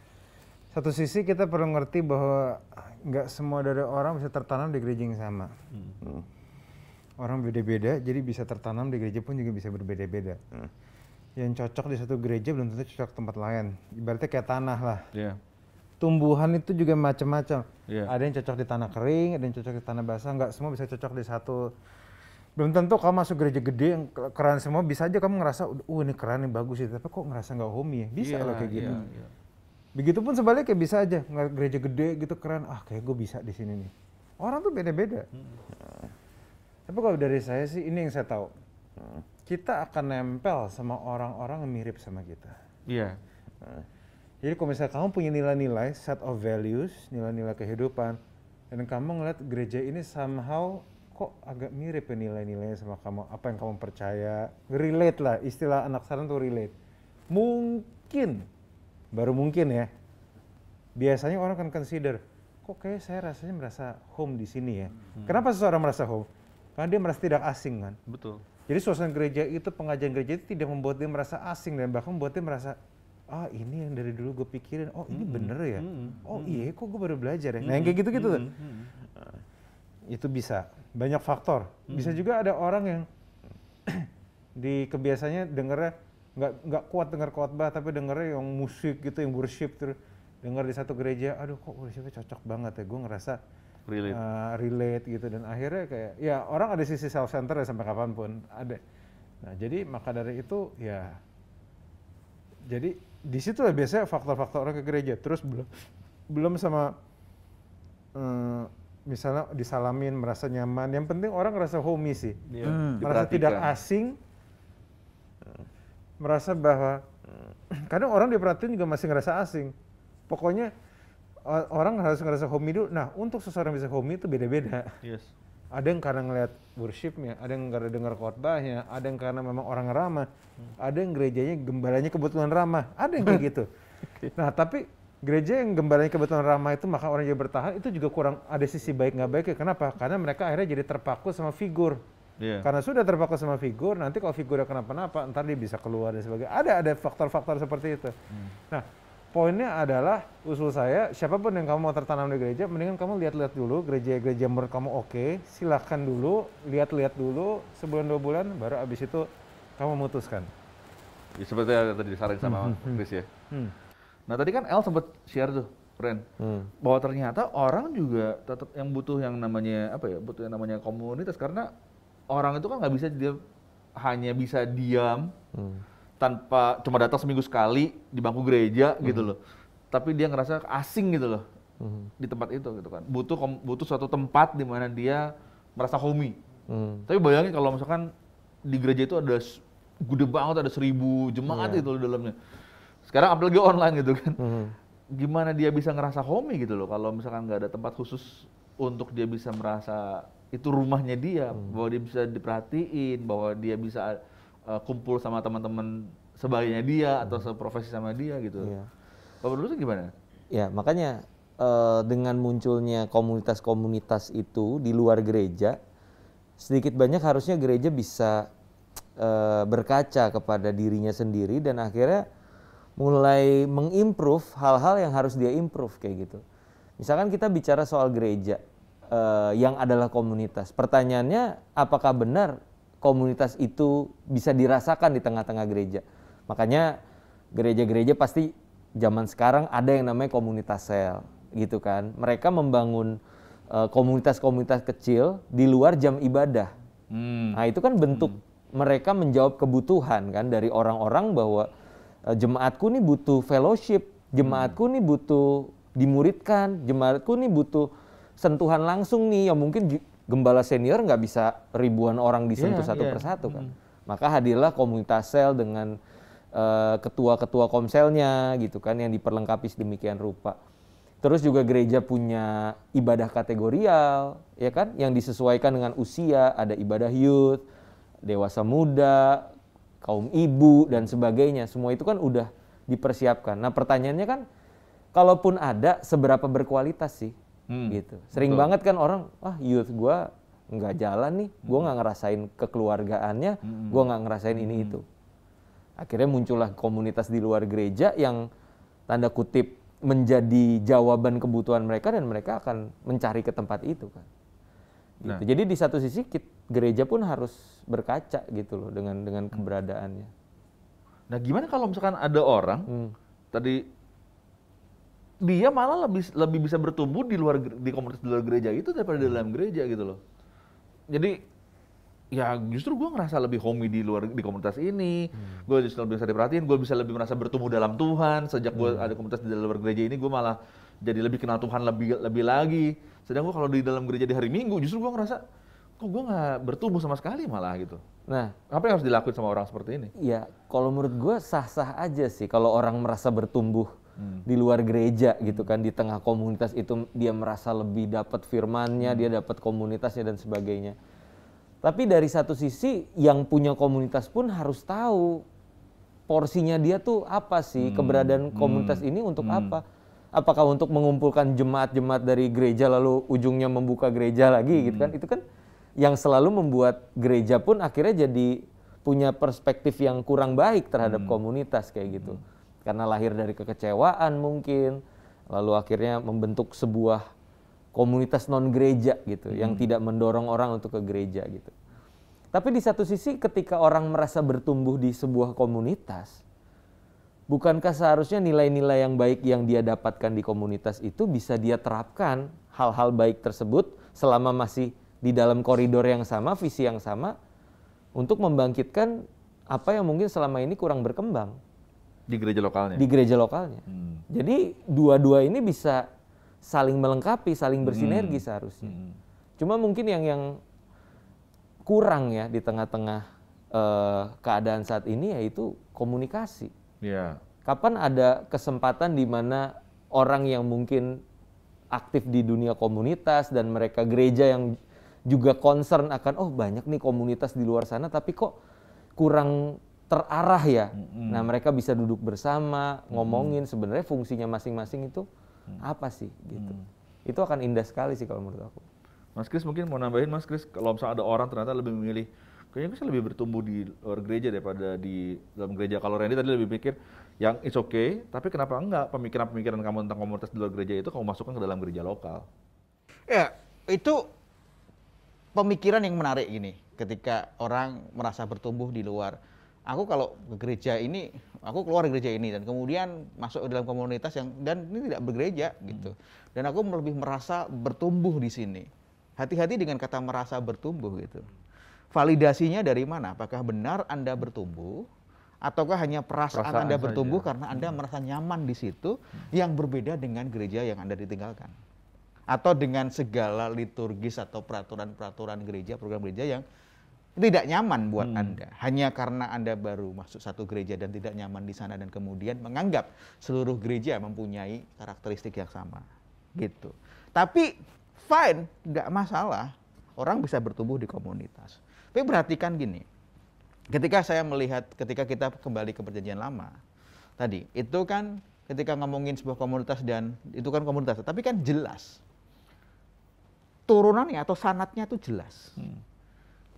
satu sisi kita perlu ngerti bahwa nggak semua dari orang bisa tertanam di gereja yang sama. Orang beda-beda, jadi bisa tertanam di gereja pun juga bisa berbeda-beda. Yang cocok di satu gereja belum tentu cocok tempat lain. Ibaratnya kayak tanah lah. Iya. Tumbuhan itu juga macam-macam. Iya. Ada yang cocok di tanah kering, ada yang cocok di tanah basah. Nggak semua bisa cocok di satu. Belum tentu kamu masuk gereja gede yang keren semua, bisa aja kamu ngerasa, ini keren, ini bagus ya, tapi kok ngerasa nggak homey ya? Bisa loh kayak gitu. Iya. Begitupun sebaliknya bisa aja, gereja gede gitu keren, kayak gue bisa di sini nih. Orang tuh beda-beda. Tapi kalau dari saya sih, ini yang saya tahu. Kita akan nempel sama orang-orang yang mirip sama kita. Iya. Jadi kalau misalnya kamu punya nilai-nilai, set of values, nilai-nilai kehidupan, dan kamu ngeliat gereja ini somehow kok agak mirip ya nilai-nilainya sama kamu, apa yang kamu percaya, relate lah, istilah anak sekarang tuh relate. Mungkin, baru mungkin ya, biasanya orang akan consider, kok kayak saya rasanya merasa home di sini ya. Kenapa seseorang merasa home? Karena dia merasa tidak asing kan. Betul. Jadi suasana gereja itu, pengajian gereja itu tidak membuat dia merasa asing dan bahkan membuat dia merasa, ini yang dari dulu gue pikirin, ini bener ya, iya kok gue baru belajar ya. Nah yang kayak gitu-gitu tuh. Itu bisa, banyak faktor. Bisa juga ada orang yang di kebiasaannya dengernya nggak kuat dengar khotbah, tapi dengernya yang musik gitu, yang worship, terus denger di satu gereja, aduh kok worshipnya cocok banget ya, gue ngerasa relate gitu. Dan akhirnya kayak, ya orang ada sisi self-center ya sampai kapanpun, ada. Nah jadi maka dari itu ya, jadi di situ lah biasanya faktor-faktor orang ke gereja. Terus belum sama misalnya disalamin, merasa nyaman. Yang penting orang ngerasa homey sih, merasa tidak asing, merasa bahwa kadang orang diperhatiin juga masih ngerasa asing. Pokoknya orang harus ngerasa homey dulu. Nah untuk seseorang bisa homey itu beda-beda. Yes. Ada yang karena ngeliat worshipnya, ada yang karena dengar khotbahnya, ada yang karena memang orang ramah, ada yang gerejanya gembalanya kebetulan ramah, ada yang kayak gitu. Nah tapi gereja yang gembalanya kebetulan ramah itu maka orang jadi bertahan, itu juga kurang, ada sisi baik nggak baiknya. Kenapa? Karena mereka akhirnya jadi terpaku sama figur. Karena sudah terpaku sama figur, nanti kalau figurnya kenapa-napa, ntar dia bisa keluar dan sebagainya. Ada faktor-faktor seperti itu. Nah poinnya adalah, usul saya, siapapun yang kamu mau tertanam di gereja, mendingan kamu lihat-lihat dulu gereja-gereja menurut kamu oke, silahkan dulu, lihat-lihat dulu, sebulan 2 bulan, baru abis itu kamu memutuskan. Ya, seperti yang tadi disarankan sama Chris ya. Nah tadi kan El sempat share tuh, Ren, bahwa ternyata orang juga tetap yang butuh yang namanya butuh yang namanya komunitas, karena orang itu kan nggak bisa dia hanya bisa diam tanpa cuma datang seminggu sekali di bangku gereja gitu loh, tapi dia ngerasa asing gitu loh di tempat itu gitu kan. Butuh suatu tempat di mana dia merasa homey. Tapi bayangin kalau misalkan di gereja itu ada gede banget, ada 1000 jemaat itu di dalamnya. Sekarang apalagi online gitu kan. Gimana dia bisa ngerasa homey gitu loh kalau misalkan nggak ada tempat khusus untuk dia bisa merasa itu rumahnya dia, bahwa dia bisa diperhatiin, bahwa dia bisa kumpul sama teman-teman sebayanya dia atau seprofesi sama dia gitu. Kalau menurut lu gimana? Ya, makanya dengan munculnya komunitas-komunitas itu di luar gereja, sedikit banyak harusnya gereja bisa berkaca kepada dirinya sendiri dan akhirnya mulai mengimprove hal-hal yang harus dia improve kayak gitu. Misalkan kita bicara soal gereja yang adalah komunitas. Pertanyaannya, apakah benar komunitas itu bisa dirasakan di tengah-tengah gereja? Makanya gereja-gereja pasti zaman sekarang ada yang namanya komunitas sel, gitu kan. Mereka membangun komunitas-komunitas kecil di luar jam ibadah. Nah, itu kan bentuk mereka menjawab kebutuhan kan dari orang-orang bahwa jemaatku nih butuh fellowship, jemaatku nih butuh dimuridkan, jemaatku nih butuh sentuhan langsung nih, yang mungkin gembala senior nggak bisa ribuan orang disentuh satu persatu kan. Maka hadirlah komunitas sel dengan ketua-ketua komselnya gitu kan, yang diperlengkapi sedemikian rupa. Terus juga gereja punya ibadah kategorial, ya kan, yang disesuaikan dengan usia, ada ibadah youth, dewasa muda, kaum ibu dan sebagainya. Semua itu kan udah dipersiapkan. Nah, pertanyaannya kan, kalaupun ada, seberapa berkualitas sih? Gitu. Sering banget kan orang, youth gua nggak jalan nih, gua nggak ngerasain kekeluargaannya, gua nggak ngerasain ini itu. Akhirnya muncullah komunitas di luar gereja yang tanda kutip menjadi jawaban kebutuhan mereka dan mereka akan mencari ke tempat itu kan. Gitu. Nah. Jadi di satu sisi gereja pun harus berkaca gitu loh dengan keberadaannya. Nah, gimana kalau misalkan ada orang tadi dia malah lebih bisa bertumbuh di komunitas di luar gereja itu daripada di dalam gereja gitu loh. Jadi ya justru gue ngerasa lebih homey di komunitas ini, gue justru lebih bisa diperhatiin, gue bisa lebih merasa bertumbuh dalam Tuhan. Sejak gue ada komunitas di luar gereja ini, gue malah jadi lebih kenal Tuhan lebih lagi. Sedang gue kalau di dalam gereja di hari Minggu, justru gue ngerasa kok gue nggak bertumbuh sama sekali malah gitu. Nah, apa yang harus dilakuin sama orang seperti ini? Ya, kalau menurut gue sah-sah aja sih kalau orang merasa bertumbuh di luar gereja gitu kan, di tengah komunitas itu dia merasa lebih dapat firman-nya, dia dapat komunitasnya dan sebagainya. Tapi dari satu sisi yang punya komunitas pun harus tahu porsinya dia tuh apa sih, keberadaan komunitas ini untuk apa? Apakah untuk mengumpulkan jemaat-jemaat dari gereja lalu ujungnya membuka gereja lagi gitu kan? Itu kan yang selalu membuat gereja pun akhirnya jadi punya perspektif yang kurang baik terhadap komunitas kayak gitu. Karena lahir dari kekecewaan mungkin, lalu akhirnya membentuk sebuah komunitas non gereja gitu, yang tidak mendorong orang untuk ke gereja gitu. Tapi di satu sisi ketika orang merasa bertumbuh di sebuah komunitas, bukankah seharusnya nilai-nilai yang baik yang dia dapatkan di komunitas itu bisa dia terapkan hal-hal baik tersebut selama masih di dalam koridor yang sama, visi yang sama, untuk membangkitkan apa yang mungkin selama ini kurang berkembang Di gereja lokalnya? di gereja lokalnya. Jadi dua-dua ini bisa saling melengkapi, saling bersinergi seharusnya. Cuma mungkin yang kurang ya di tengah-tengah keadaan saat ini yaitu komunikasi. Iya. Kapan ada kesempatan di mana orang yang mungkin aktif di dunia komunitas dan mereka gereja yang juga concern akan banyak nih komunitas di luar sana tapi kok kurang terarah ya. Nah, mereka bisa duduk bersama, ngomongin sebenarnya fungsinya masing-masing itu apa sih gitu. Itu akan indah sekali sih kalau menurut aku. Mas Kris mungkin mau nambahin, Mas Kris, kalau misalnya ada orang ternyata lebih memilih, kayaknya saya lebih bertumbuh di luar gereja daripada di dalam gereja. Kalau Randy tadi lebih pikir yang it's okay, tapi kenapa enggak pemikiran-pemikiran kamu tentang komunitas di luar gereja itu kamu masukkan ke dalam gereja lokal? Ya, itu pemikiran yang menarik gini. Ketika orang merasa bertumbuh di luar, aku kalau ke gereja ini, aku keluar dari gereja ini dan kemudian masuk ke dalam komunitas yang dan ini tidak bergereja gitu. Dan aku lebih merasa bertumbuh di sini. Hati-hati dengan kata merasa bertumbuh gitu. Validasinya dari mana? Apakah benar Anda bertumbuh ataukah hanya perasaan Anda bertumbuh karena Anda merasa nyaman di situ yang berbeda dengan gereja yang Anda ditinggalkan? Atau dengan segala liturgis atau peraturan-peraturan gereja, program gereja yang tidak nyaman buat Anda. Hanya karena Anda baru masuk satu gereja dan tidak nyaman di sana dan kemudian menganggap seluruh gereja mempunyai karakteristik yang sama. Gitu. Tapi fine, nggak masalah. Orang bisa bertumbuh di komunitas. Tapi perhatikan gini, ketika kita kembali ke perjanjian lama, tadi, itu kan ketika ngomongin sebuah komunitas dan itu kan komunitas, tapi kan jelas turunannya atau sanatnya itu jelas.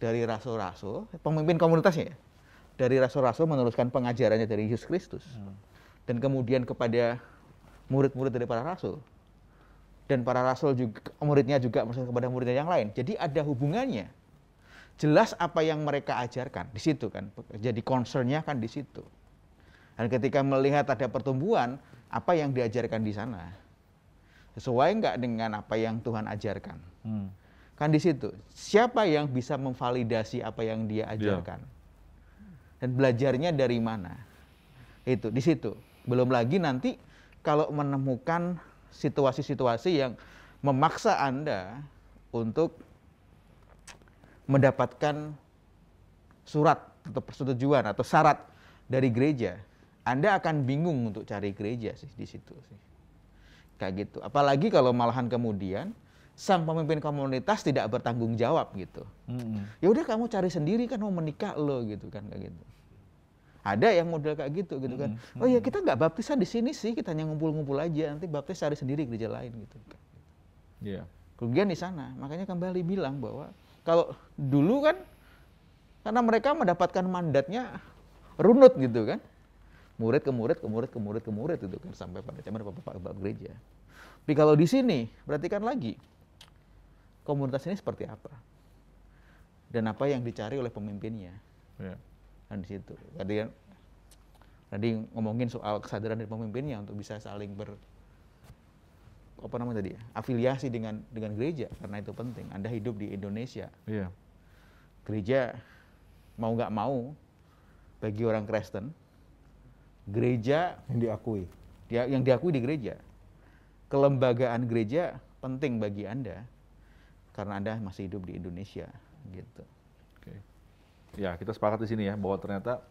Dari rasul-rasul, pemimpin komunitasnya ya, dari rasul-rasul meneruskan pengajarannya dari Yesus Kristus, dan kemudian kepada murid-murid dari para rasul, dan para rasul juga muridnya juga kepada muridnya yang lain. Jadi ada hubungannya. Jelas apa yang mereka ajarkan di situ kan. Jadi concernnya kan di situ. Dan ketika melihat ada pertumbuhan, apa yang diajarkan di sana sesuai nggak dengan apa yang Tuhan ajarkan? Kan di situ. Siapa yang bisa memvalidasi apa yang dia ajarkan? Dan belajarnya dari mana? Itu di situ. Belum lagi nanti kalau menemukan situasi-situasi yang memaksa Anda untuk mendapatkan surat atau persetujuan atau syarat dari gereja, Anda akan bingung untuk cari gereja sih di situ sih. Kayak gitu. Apalagi kalau malahan kemudian sang pemimpin komunitas tidak bertanggung jawab gitu. Ya udah kamu cari sendiri kan mau menikah lo gitu kan kayak gitu. Ada yang model kayak gitu kan. Oh ya kita nggak baptisan di sini sih, kita hanya ngumpul-ngumpul aja, nanti baptis cari sendiri gereja lain gitu. Iya. Kerugian di sana. Makanya kembali bilang bahwa kalau dulu kan karena mereka mendapatkan mandatnya runut gitu kan. Murid ke murid, ke murid, ke murid, ke murid itu kan sampai pada zaman bapak-bapak gereja. Tapi kalau di sini perhatikan lagi komunitas ini seperti apa dan apa yang dicari oleh pemimpinnya. Dan di situ tadi ngomongin soal kesadaran dari pemimpinnya untuk bisa saling afiliasi dengan gereja karena itu penting. Anda hidup di Indonesia. Gereja mau nggak mau bagi orang Kristen, gereja yang diakui di gereja, kelembagaan gereja penting bagi Anda karena Anda masih hidup di Indonesia gitu. Ya, kita sepakat di sini ya bahwa ternyata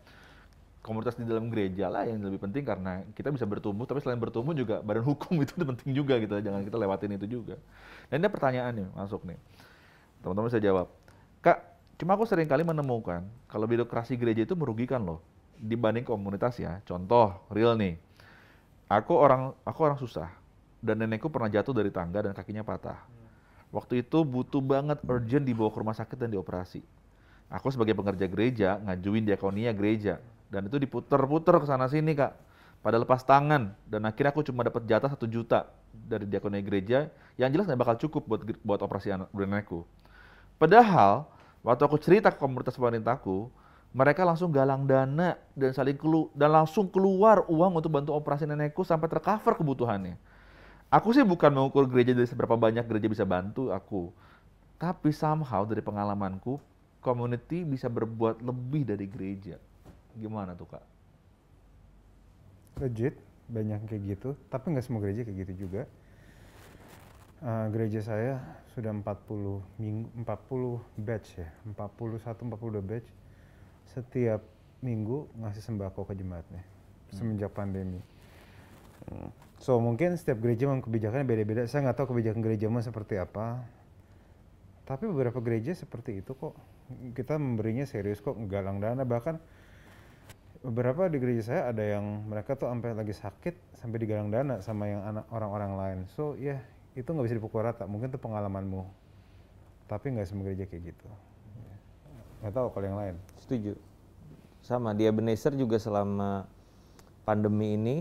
komunitas di dalam gereja lah yang lebih penting karena kita bisa bertumbuh, tapi selain bertumbuh juga badan hukum itu penting juga gitu, jangan kita lewatin itu juga. Dan ada pertanyaan nih masuk nih, teman-teman bisa jawab. Kak, cuma aku sering kali menemukan kalau birokrasi gereja itu merugikan loh dibanding komunitas ya. Contoh real nih, aku orang susah dan nenekku pernah jatuh dari tangga dan kakinya patah. Waktu itu butuh banget urgent dibawa ke rumah sakit dan dioperasi. Aku sebagai pengerja gereja ngajuin diakonia gereja dan itu diputer-puter ke sana sini Kak. Pada lepas tangan dan akhirnya aku cuma dapat jatah 1 juta dari diakonia gereja yang jelas nggak bakal cukup buat operasi nenekku. Padahal waktu aku cerita ke komunitas pemerintahku, mereka langsung galang dana dan langsung keluar uang untuk bantu operasi nenekku sampai tercover kebutuhannya. Aku sih bukan mengukur gereja dari seberapa banyak gereja bisa bantu aku, tapi somehow dari pengalamanku community bisa berbuat lebih dari gereja. Gimana tuh Kak? Legit, banyak kayak gitu, tapi nggak semua gereja kayak gitu juga. Gereja saya sudah 40 batch ya, 41-42 batch. Setiap minggu ngasih sembako ke jemaatnya, semenjak pandemi. So mungkin setiap gereja memang kebijakannya beda-beda, saya nggak tahu kebijakan gerejamu seperti apa. Tapi beberapa gereja seperti itu kok, kita memberinya serius kok, galang dana. Bahkan beberapa di gereja saya ada yang mereka tuh sampai lagi sakit sampai digalang dana sama yang orang-orang lain. So ya itu nggak bisa dipukul rata, mungkin itu pengalamanmu. Tapi nggak semua gereja kayak gitu. Nggak tahu kalau yang lain. Setuju. Sama, di Ebenezer juga selama pandemi ini,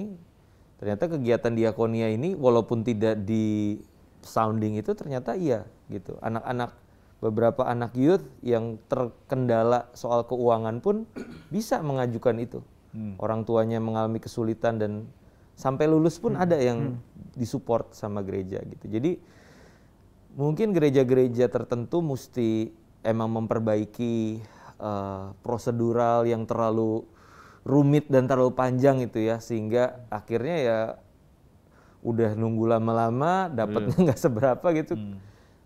ternyata kegiatan diakonia ini walaupun tidak di sounding itu ternyata iya gitu. Beberapa anak youth yang terkendala soal keuangan pun bisa mengajukan itu. Orang tuanya mengalami kesulitan dan sampai lulus pun ada yang disupport sama gereja gitu. Jadi mungkin gereja-gereja tertentu mesti emang memperbaiki prosedural yang terlalu rumit dan terlalu panjang itu ya, sehingga akhirnya ya udah nunggu lama-lama dapatnya nggak seberapa gitu.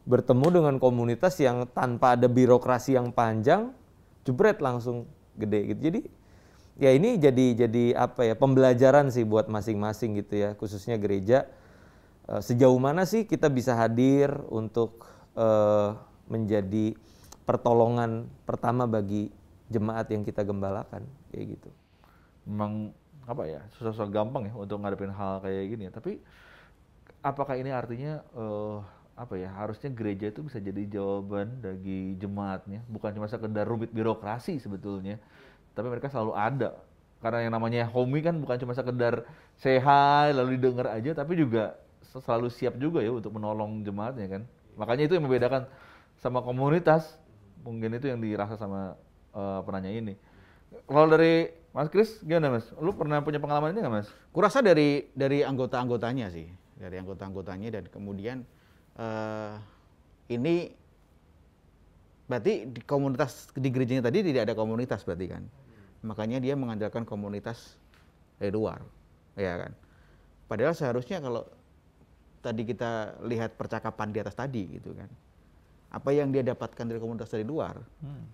Bertemu dengan komunitas yang tanpa ada birokrasi yang panjang, jebret langsung gede gitu. Jadi ya ini jadi apa ya, pembelajaran sih buat masing-masing gitu ya, khususnya gereja. Sejauh mana sih kita bisa hadir untuk menjadi pertolongan pertama bagi jemaat yang kita gembalakan kayak gitu. Memang apa ya, susah-susah gampang ya untuk ngadepin hal kayak gini ya. Tapi apakah ini artinya apa ya, harusnya gereja itu bisa jadi jawaban bagi jemaatnya, bukan cuma sekedar rumit birokrasi sebetulnya, tapi mereka selalu ada. Karena yang namanya homey kan bukan cuma sekedar say hi lalu didengar aja, tapi juga selalu siap juga ya untuk menolong jemaatnya kan. Makanya itu yang membedakan sama komunitas. Mungkin itu yang dirasa sama penanya ini. Kalau dari Mas Kris gimana Mas? Lu pernah punya pengalaman ini nggak Mas? Kurasa dari anggota-anggotanya sih, dari anggota-anggotanya, dan kemudian ini berarti di komunitas di gerejanya tadi tidak ada komunitas berarti kan, makanya dia mengandalkan komunitas dari luar, ya kan. Padahal seharusnya kalau tadi kita lihat percakapan di atas tadi gitu kan, apa yang dia dapatkan dari komunitas dari luar,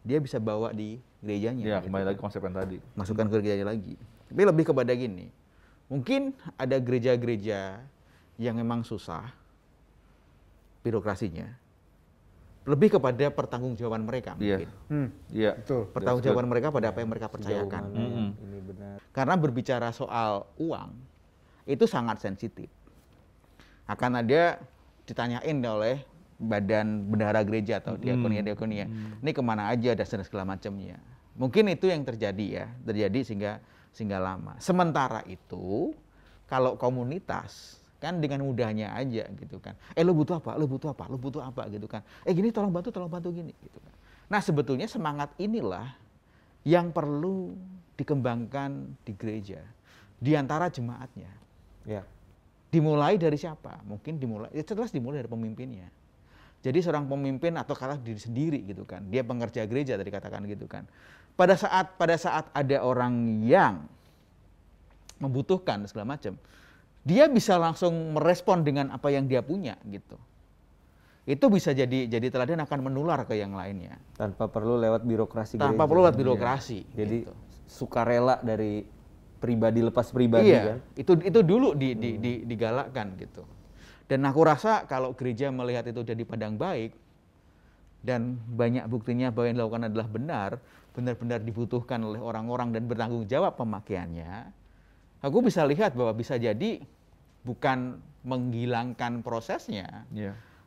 dia bisa bawa di gerejanya. Ya, gitu kembali kan. lagi konsep yang tadi. Masukkan ke gerejanya lagi. Tapi lebih kepada gini, mungkin ada gereja-gereja yang memang susah birokrasinya, lebih kepada pertanggungjawaban mereka Iya. mungkin. Iya. Betul. Pertanggungjawaban mereka pada apa yang mereka percayakan. Ini benar. Karena berbicara soal uang, itu sangat sensitif. Akan ada ditanyain oleh badan bendahara gereja atau diakonia, ini kemana aja dan segala macamnya. Mungkin itu yang terjadi sehingga lama. Sementara itu, kalau komunitas kan dengan mudahnya aja gitu kan. Lo butuh apa? Lo butuh apa? Lo butuh apa gitu kan. Gini tolong bantu gini gitu kan. Nah, sebetulnya semangat inilah yang perlu dikembangkan di gereja di antara jemaatnya. Ya. Dimulai dari siapa? Mungkin dimulai dari pemimpinnya. Jadi seorang pemimpin atau katakanlah diri sendiri gitu kan. Dia pengerja gereja tadi katakan gitu kan. Pada saat ada orang yang membutuhkan segala macam, dia bisa langsung merespon dengan apa yang dia punya gitu. Itu bisa jadi teladan, akan menular ke yang lainnya. Tanpa perlu lewat birokrasi Tanpa gereja. perlu lewat birokrasi. Jadi gitu. sukarela dari pribadi lepas pribadi Iya, kan. itu dulu digalakkan gitu. Dan aku rasa kalau gereja melihat itu jadi pandang baik dan banyak buktinya bahwa yang dilakukan adalah benar-benar dibutuhkan oleh orang-orang dan bertanggung jawab pemakaiannya, aku bisa lihat bahwa bisa jadi bukan menghilangkan prosesnya,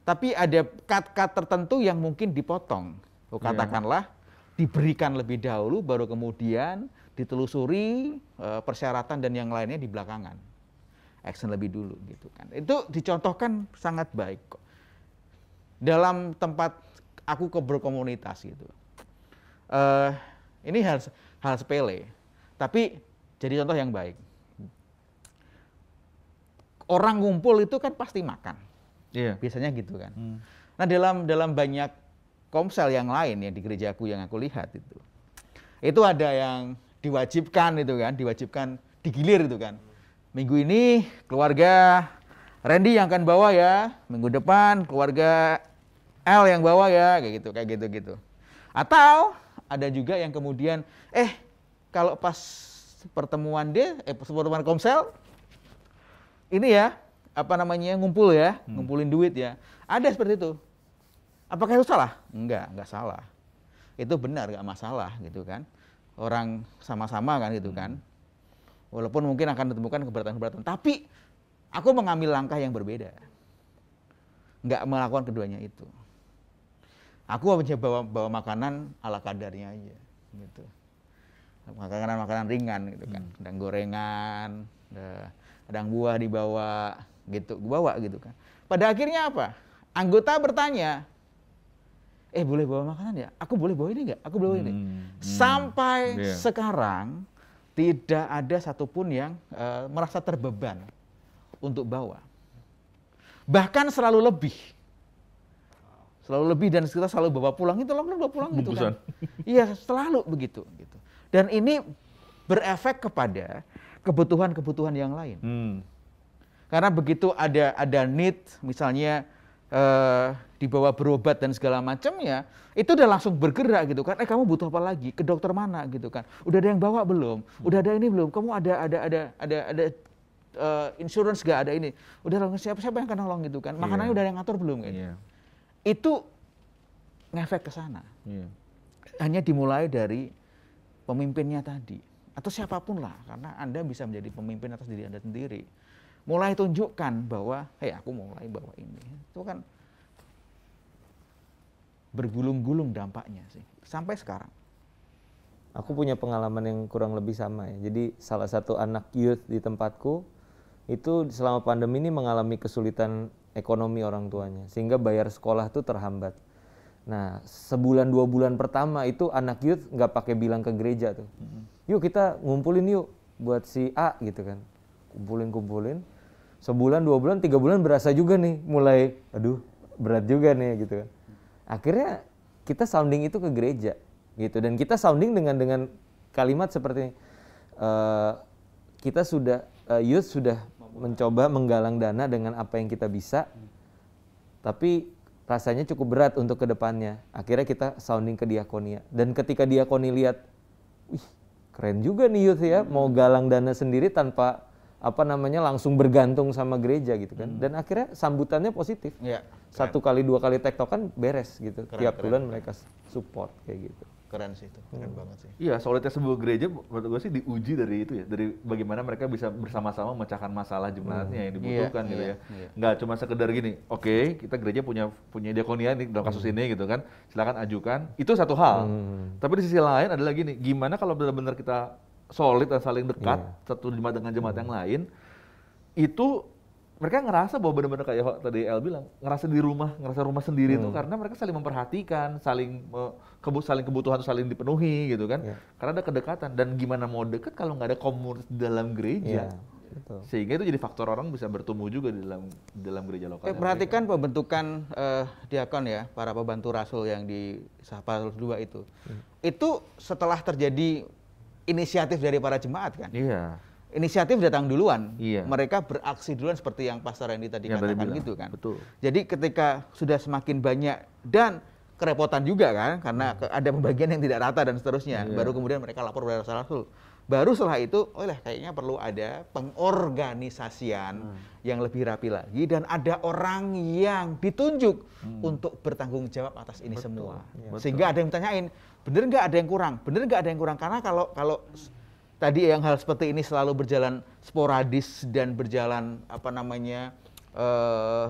tapi ada cut-cut tertentu yang mungkin dipotong. Katakanlah diberikan lebih dahulu, baru kemudian ditelusuri persyaratan dan yang lainnya di belakangan. Action lebih dulu gitu kan. Itu dicontohkan sangat baik kok. Dalam tempat aku berkomunitas gitu. Ini hal sepele, tapi jadi contoh yang baik. Orang ngumpul itu kan pasti makan. Iya. Biasanya gitu kan. Nah, dalam banyak komsel yang lain ya di gerejaku yang aku lihat itu ada yang diwajibkan digilir itu kan. Minggu ini keluarga Randy yang akan bawa ya, minggu depan keluarga L yang bawa ya, kayak gitu. Atau ada juga yang kemudian kalau pas pertemuan pertemuan komsel ini ya, ngumpul ya, ngumpulin duit ya. Ada seperti itu. Apakah itu salah? Enggak salah. Itu benar, enggak masalah gitu kan. Orang sama-sama kan gitu kan. Walaupun mungkin akan ditemukan keberatan-keberatan, tapi aku mengambil langkah yang berbeda. Enggak melakukan keduanya itu. Aku mencoba bawa makanan ala kadarnya aja gitu. Makanan ringan gitu kan. Kadang gorengan, kadang buah dibawa gitu, bawa gitu kan. Pada akhirnya apa? Anggota bertanya, boleh bawa makanan ya? Aku boleh bawa ini enggak? Aku boleh bawa ini. Sampai sekarang tidak ada satupun yang merasa terbeban untuk bawa. Bahkan selalu lebih dan kita selalu bawa pulang itu bawa pulang gitu kan. Iya, selalu begitu gitu. Dan ini berefek kepada kebutuhan-kebutuhan yang lain. Karena begitu ada need misalnya dibawa berobat dan segala macamnya, itu udah langsung bergerak gitu kan. Kamu butuh apa lagi? Ke dokter mana gitu kan? Udah ada yang bawa belum? Udah ada ini belum? Kamu ada insurance gak ada ini? Udah siapa yang akan nolong gitu kan? Makanannya udah ada yang ngatur belum gitu. Itu ngefek ke sana. Hanya dimulai dari pemimpinnya tadi. atau siapapun lah, karena Anda bisa menjadi pemimpin atas diri Anda sendiri. Mulai tunjukkan bahwa, hei aku mulai bawa ini. Itu kan bergulung-gulung dampaknya sih, sampai sekarang. Aku punya pengalaman yang kurang lebih sama ya. Jadi salah satu anak youth di tempatku itu selama pandemi ini mengalami kesulitan ekonomi orang tuanya, sehingga bayar sekolah tuh terhambat. Nah, sebulan 2 bulan pertama itu anak youth nggak pakai bilang ke gereja tuh. Yuk kita ngumpulin yuk buat si A gitu kan. Kumpulin. Sebulan, 2 bulan, 3 bulan berasa juga nih mulai, aduh berat juga nih gitu kan. Akhirnya kita sounding itu ke gereja gitu, dan kita sounding dengan kalimat seperti kita sudah youth sudah mencoba menggalang dana dengan apa yang kita bisa, tapi rasanya cukup berat untuk kedepannya. Akhirnya kita sounding ke diakonia, dan ketika diakoni lihat, wih keren juga nih youth ya, mau galang dana sendiri tanpa langsung bergantung sama gereja gitu kan. Dan akhirnya sambutannya positif. Ya, 1 kali 2 kali tektokan beres gitu. Tiap bulan mereka support kayak gitu. Keren sih itu, keren banget sih. Iya, solidnya sebuah gereja menurut gue sih diuji dari itu ya, dari bagaimana mereka bisa bersama-sama memecahkan masalah jemaatnya yang dibutuhkan gitu ya. Nggak cuma sekedar gini, oke, kita gereja punya diakonia nih dalam kasus ini gitu kan, silakan ajukan, itu satu hal. Tapi di sisi lain adalah gini, gimana kalau benar-benar kita solid dan saling dekat satu jemaat dengan jemaat yang lain, itu mereka ngerasa bahwa benar-benar kayak tadi El bilang, ngerasa rumah sendiri itu karena mereka saling memperhatikan, saling kebutuhan saling dipenuhi gitu kan. Karena ada kedekatan, dan gimana mau dekat kalau nggak ada komunitas di dalam gereja. Betul. Sehingga itu jadi faktor orang bisa bertumbuh juga di dalam gereja lokal. Perhatikan pembentukan diakon ya, para pembantu rasul yang di Pasal 2 itu. Itu setelah terjadi inisiatif dari para jemaat kan? Iya. Inisiatif datang duluan, Iya. mereka beraksi duluan seperti yang Pastor Randy tadi katakan gitu kan. Betul. Jadi ketika sudah semakin banyak dan kerepotan juga kan, karena ada pembagian yang tidak rata dan seterusnya, baru kemudian mereka lapor kepada Rasul. Baru setelah itu, kayaknya perlu ada pengorganisasian yang lebih rapi lagi, dan ada orang yang ditunjuk untuk bertanggung jawab atas ini semua. Sehingga ada yang tanyain, bener nggak ada yang kurang? Bener nggak ada yang kurang? Karena kalau tadi yang hal seperti ini selalu berjalan sporadis dan berjalan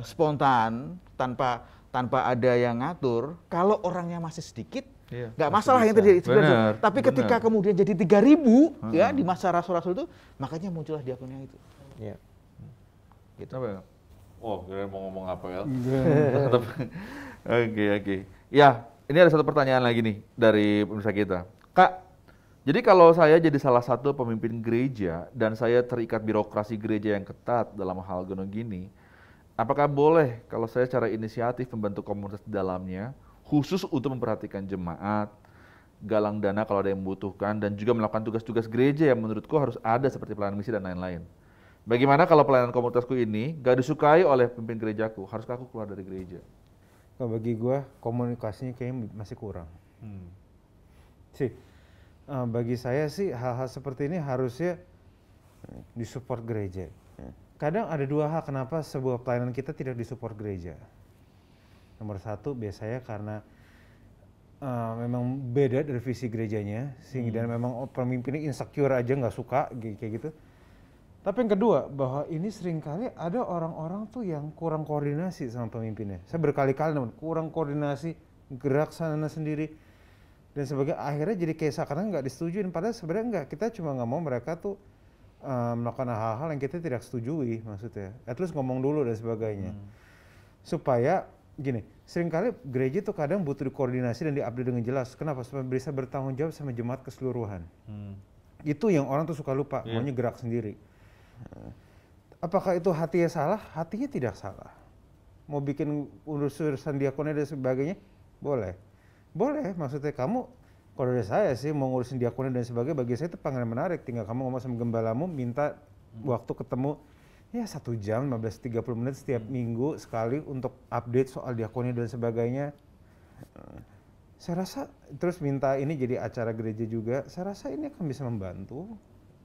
spontan tanpa ada yang ngatur. Kalau orangnya masih sedikit, nggak masalah yang terjadi. Tapi ketika kemudian jadi 3.000 ya di masa rasul-rasul itu, makanya muncullah diakonia itu. Iya. Gitu. Apa ya? Oh, kira mau ngomong apa ya? Oke. Ya, ini ada satu pertanyaan lagi nih dari pemirsa kita. Kak, jadi kalau saya jadi salah satu pemimpin gereja dan saya terikat birokrasi gereja yang ketat dalam hal gini, apakah boleh kalau saya secara inisiatif membentuk komunitas di dalamnya, khusus untuk memperhatikan jemaat, galang dana kalau ada yang membutuhkan, dan juga melakukan tugas-tugas gereja yang menurutku harus ada seperti pelayanan misi dan lain-lain. Bagaimana kalau pelayanan komunitasku ini gak disukai oleh pemimpin gerejaku? Haruskah aku keluar dari gereja? Kalau bagi gue komunikasinya kayaknya masih kurang. Bagi saya sih hal-hal seperti ini harusnya disupport gereja. Kadang ada 2 hal kenapa sebuah pelayanan kita tidak disupport gereja. Nomor 1 biasanya karena memang beda dari visi gerejanya, sehingga dan memang pemimpinnya insecure aja nggak suka kayak gitu. Tapi yang kedua, bahwa ini seringkali ada orang-orang tuh yang kurang koordinasi sama pemimpinnya. Saya berkali-kali kurang koordinasi, gerak sana sendiri. Dan sebagai akhirnya jadi kayak seakan nggak disetujuin, padahal sebenarnya nggak, kita cuma nggak mau mereka tuh melakukan hal-hal yang kita tidak setujui, maksudnya at least ngomong dulu dan sebagainya. Supaya gini, seringkali gereja tuh kadang butuh dikoordinasi dan diupdate dengan jelas. Kenapa? Supaya bisa bertanggung jawab sama jemaat keseluruhan. Itu yang orang tuh suka lupa, maunya gerak sendiri. Apakah itu hatinya salah? Hatinya tidak salah. Mau bikin urusan diakonia dan sebagainya, boleh. Boleh, maksudnya kamu, kalau dari saya sih mau ngurusin diakonia dan sebagainya, bagi saya itu panggilan menarik. Tinggal kamu ngomong sama gembalamu, minta waktu ketemu ya 1 jam, 15-30 menit setiap minggu sekali untuk update soal diakonia dan sebagainya. Saya rasa, terus minta ini jadi acara gereja juga, saya rasa ini akan bisa membantu,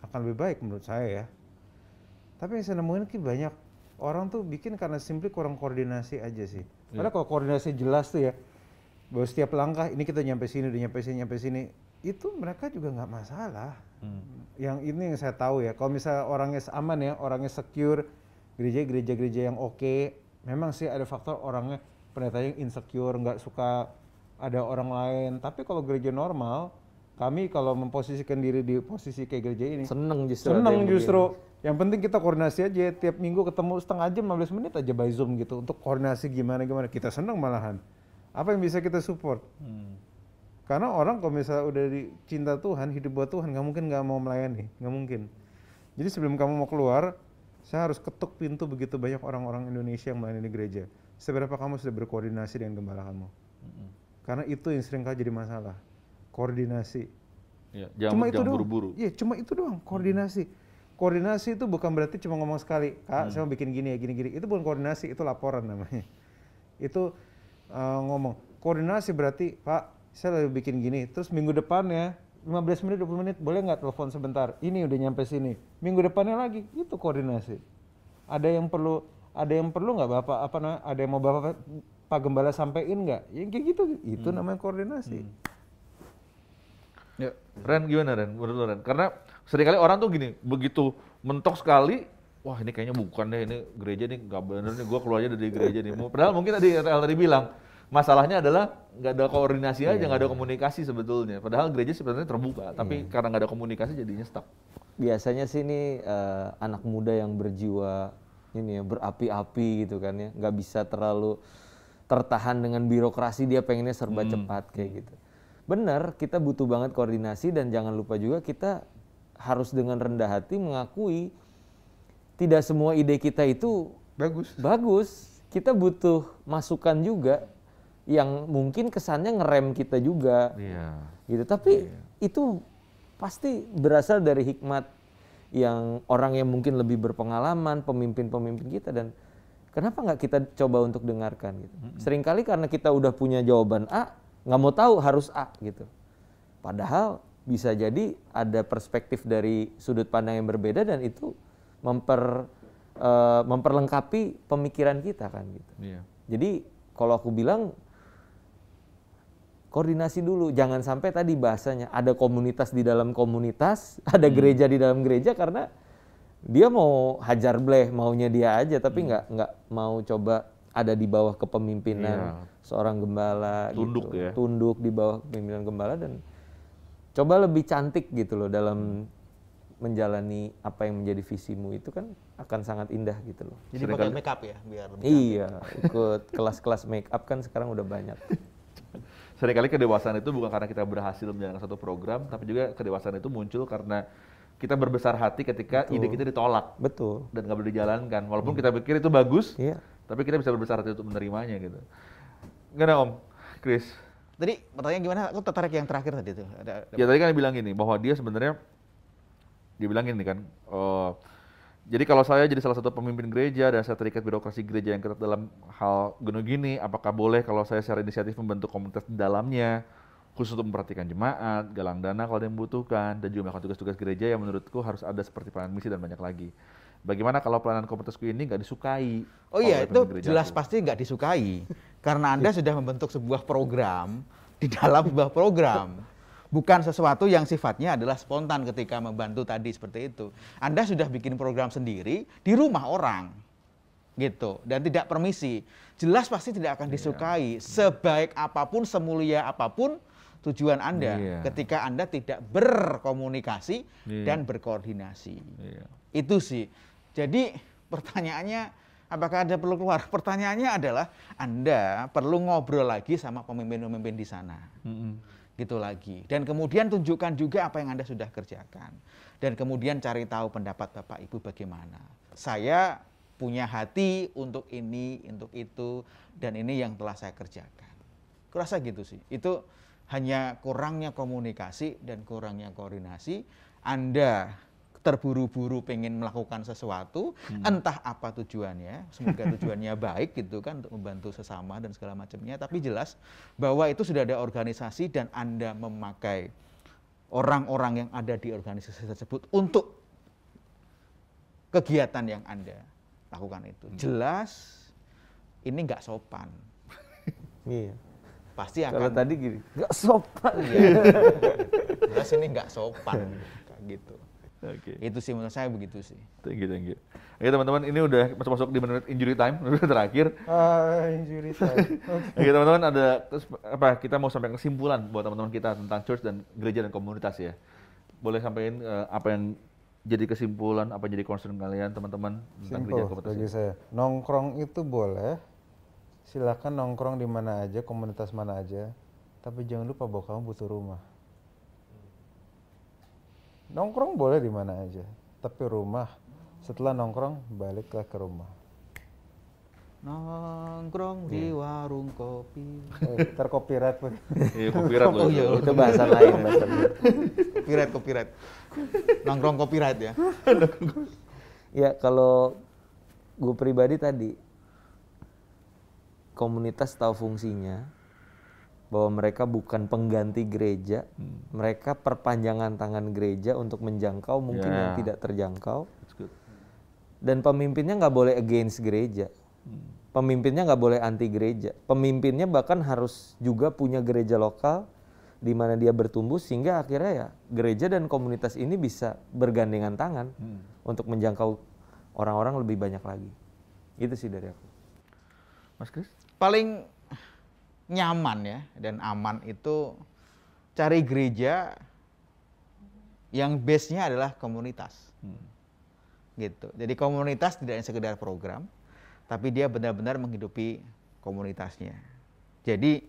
akan lebih baik menurut saya ya. Tapi yang saya nemuin banyak orang tuh bikin karena simply kurang koordinasi aja sih. Padahal kalau koordinasi jelas tuh ya, bahwa setiap langkah ini kita nyampe sini, udah nyampe sini, itu mereka juga nggak masalah. Yang ini yang saya tahu ya, kalau misalnya orangnya aman ya, orangnya secure, gereja-gereja yang oke, memang sih ada faktor orangnya pendetanya insecure, nggak suka ada orang lain. Tapi kalau gereja normal, kami kalau memposisikan diri di posisi kayak gereja ini, Seneng justru. seneng justru. Yang penting kita koordinasi aja, tiap minggu ketemu setengah jam, 15 menit aja by Zoom gitu, untuk koordinasi gimana-gimana. Kita seneng malahan. Apa yang bisa kita support? Karena orang kalau misalnya udah cinta Tuhan, hidup buat Tuhan, nggak mungkin nggak mau melayani, nggak mungkin. Jadi sebelum kamu mau keluar, saya harus ketuk pintu begitu banyak orang-orang Indonesia yang melayani di gereja. Seberapa kamu sudah berkoordinasi dengan gembala kamu? Karena itu yang sering kali jadi masalah, koordinasi. Ya, Cuma itu jangan doang. buru-buru. Iya, cuma itu doang, koordinasi. Koordinasi itu bukan berarti cuma ngomong sekali, Kak, saya mau bikin gini ya, gini-gini. Itu bukan koordinasi, itu laporan namanya. Itu ngomong. Koordinasi berarti, Pak, saya lagi bikin gini, terus minggu depannya 15 menit, 20 menit, boleh nggak telepon sebentar? Ini udah nyampe sini. Minggu depannya lagi, itu koordinasi. Ada yang perlu nggak Bapak, apa namanya, ada yang mau Bapak Pak Gembala sampein nggak? Ya kayak gitu, itu namanya koordinasi. Ya, Ren gimana Ren? Menurut lu, Ren? Karena seringkali orang tuh gini, begitu mentok sekali, wah ini kayaknya bukan deh, ini gereja nih nggak bener nih, gue keluar aja dari gereja nih. Padahal mungkin tadi bilang, masalahnya adalah nggak ada koordinasi aja, nggak ada komunikasi sebetulnya. Padahal gereja sebenarnya terbuka, tapi karena nggak ada komunikasi jadinya stuck. Biasanya sih ini anak muda yang berjiwa ini ya, berapi-api gitu kan ya, nggak bisa terlalu tertahan dengan birokrasi, dia pengennya serba cepat kayak gitu. Benar, kita butuh banget koordinasi, dan jangan lupa juga kita harus dengan rendah hati mengakui tidak semua ide kita itu bagus. Kita butuh masukan juga yang mungkin kesannya ngerem kita juga. Gitu. Tapi itu pasti berasal dari hikmat yang orang yang mungkin lebih berpengalaman, pemimpin-pemimpin kita, dan kenapa nggak kita coba untuk dengarkan gitu. Seringkali karena kita udah punya jawaban A, nggak mau tahu harus A gitu. Padahal bisa jadi ada perspektif dari sudut pandang yang berbeda, dan itu memperlengkapi pemikiran kita kan gitu. Jadi kalau aku bilang koordinasi dulu, jangan sampai tadi bahasanya ada komunitas di dalam komunitas, ada gereja di dalam gereja, karena dia mau hajar bleh, maunya dia aja, tapi nggak mau coba ada di bawah kepemimpinan seorang gembala, tunduk gitu. Ya, tunduk di bawah kepemimpinan gembala, dan coba lebih cantik gitu loh dalam menjalani apa yang menjadi visimu, itu kan akan sangat indah gitu loh. Jadi pakai make up ya biar lebih iya, ikut kelas-kelas make up kan sekarang udah banyak. Seringkali kedewasaan itu bukan karena kita berhasil menjalankan satu program, tapi juga kedewasaan itu muncul karena kita berbesar hati ketika ide kita ditolak. Betul. Dan nggak boleh dijalankan. Walaupun kita pikir itu bagus, tapi kita bisa berbesar hati untuk menerimanya gitu. Gimana Om, Chris? Tadi pertanyaan gimana? Aku tertarik yang terakhir tadi tuh. Ya tadi kan dia bilang gini, bahwa dia sebenarnya, dia bilang gini kan, jadi kalau saya jadi salah satu pemimpin gereja dan saya terikat birokrasi gereja yang ketat dalam hal gini, apakah boleh kalau saya secara inisiatif membentuk komunitas di dalamnya, khusus untuk memperhatikan jemaat, galang dana kalau ada yang membutuhkan, dan juga melakukan tugas-tugas gereja yang menurutku harus ada seperti pelayanan misi dan banyak lagi. Bagaimana kalau pelayanan komunitasku ini nggak disukai? Oh iya, itu jelas pasti nggak disukai. Karena Anda sudah membentuk sebuah program di dalam sebuah program. Bukan sesuatu yang sifatnya adalah spontan ketika membantu tadi seperti itu. Anda sudah bikin program sendiri di rumah orang. Gitu. Dan tidak permisi. Jelas pasti tidak akan disukai. Sebaik apapun, semulia apapun tujuan Anda ketika Anda tidak berkomunikasi dan berkoordinasi. Itu sih. Jadi pertanyaannya, apakah Anda perlu keluar? Pertanyaannya adalah Anda perlu ngobrol lagi sama pemimpin-pemimpin di sana. Gitu lagi. Dan kemudian tunjukkan juga apa yang Anda sudah kerjakan. Dan kemudian cari tahu pendapat Bapak Ibu bagaimana. Saya punya hati untuk ini, untuk itu, dan ini yang telah saya kerjakan. Kurasa gitu sih. Itu hanya kurangnya komunikasi dan kurangnya koordinasi. Anda terburu-buru pengen melakukan sesuatu, entah apa tujuannya, semoga tujuannya baik gitu kan, untuk membantu sesama dan segala macamnya, tapi jelas bahwa itu sudah ada organisasi dan Anda memakai orang-orang yang ada di organisasi tersebut untuk kegiatan yang Anda lakukan itu. Jelas ini nggak sopan. Iya. Pasti akan. Kalau tadi gini, nggak sopan. Jelas ini nggak sopan. gitu. Oke. Itu sih menurut saya begitu sih. Thank you. Oke teman-teman, ini udah masuk di menit injury time, udah terakhir. Injury time. Oke teman-teman, kita mau sampai kesimpulan buat teman-teman kita tentang church dan gereja dan komunitas ya. Boleh sampaikan apa yang jadi kesimpulan, apa yang jadi concern kalian teman-teman tentang gereja dan komunitas? Bagi saya, nongkrong itu boleh. Silakan nongkrong di mana aja, komunitas mana aja. Tapi jangan lupa bahwa kamu butuh rumah. Nongkrong boleh di mana aja, tapi rumah. Setelah nongkrong, baliklah ke rumah. Nongkrong di warung kopi. Tercopyright pun. Iya, copyright loh. Oh iya, Itu bahasa lain. copyright. Nongkrong copyright ya. Ya kalau gue pribadi tadi, komunitas tahu fungsinya, bahwa mereka bukan pengganti gereja, mereka perpanjangan tangan gereja untuk menjangkau mungkin yang tidak terjangkau. Dan pemimpinnya nggak boleh against gereja, pemimpinnya nggak boleh anti gereja, pemimpinnya bahkan harus juga punya gereja lokal di mana dia bertumbuh sehingga akhirnya ya gereja dan komunitas ini bisa bergandengan tangan untuk menjangkau orang-orang lebih banyak lagi. Itu sih dari aku. Mas Kris? Paling nyaman ya dan aman itu cari gereja yang base-nya adalah komunitas. Gitu. Jadi komunitas tidak hanya sekedar program, tapi dia benar-benar menghidupi komunitasnya. Jadi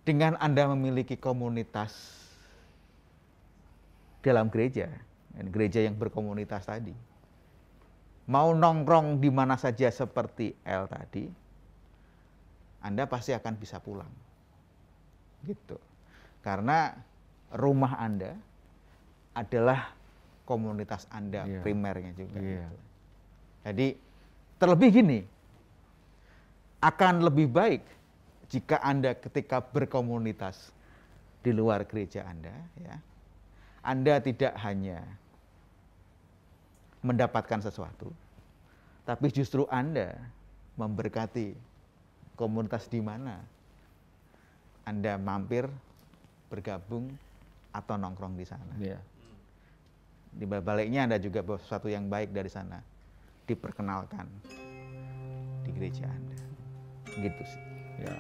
dengan Anda memiliki komunitas dalam gereja, gereja yang berkomunitas tadi, mau nongkrong di mana saja seperti L tadi, Anda pasti akan bisa pulang, gitu. Karena rumah Anda adalah komunitas Anda primernya juga. Gitu. Jadi terlebih gini, akan lebih baik jika Anda ketika berkomunitas di luar gereja Anda, ya, Anda tidak hanya mendapatkan sesuatu, tapi justru Anda memberkati komunitas di mana Anda mampir, bergabung, atau nongkrong di sana. Iya. Di baliknya Anda juga bawa sesuatu yang baik dari sana, diperkenalkan di gereja Anda. Gitu sih. Ya.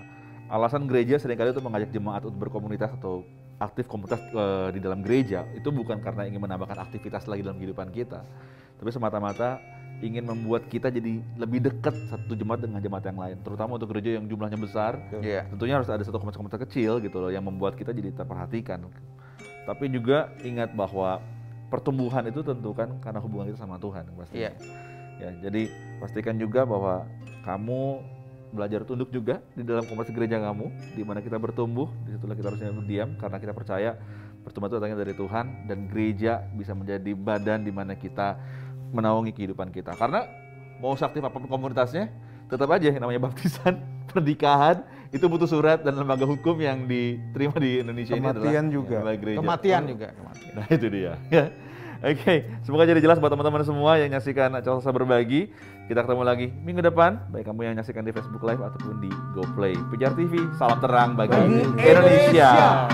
Alasan gereja seringkali itu mengajak jemaat untuk berkomunitas atau aktif komunitas di dalam gereja itu bukan karena ingin menambahkan aktivitas lagi dalam kehidupan kita, tapi semata-mata ingin membuat kita jadi lebih dekat satu jemaat dengan jemaat yang lain, terutama untuk gereja yang jumlahnya besar. Tentunya harus ada satu komunitas kecil gitu loh yang membuat kita jadi terperhatikan. Tapi juga ingat bahwa pertumbuhan itu tentu kan karena hubungan kita sama Tuhan pastinya. Ya, jadi pastikan juga bahwa kamu belajar tunduk juga di dalam komunitas gereja kamu, di mana kita bertumbuh, disitulah kita harusnya berdiam karena kita percaya pertumbuhan itu datangnya dari Tuhan dan gereja bisa menjadi badan di mana kita menaungi kehidupan kita. Karena mau aktif apapun komunitasnya, tetap aja yang namanya baptisan, pernikahan, itu butuh surat dan lembaga hukum yang diterima di Indonesia. Kematian ini juga. adalah gereja. Kematian juga. Nah itu dia. Oke, semoga jadi jelas buat teman-teman semua yang nyaksikan acara Selasa Berbagi. Kita ketemu lagi minggu depan, baik kamu yang nyaksikan di Facebook Live ataupun di GoPlay. Pijar TV, salam terang bagi Indonesia.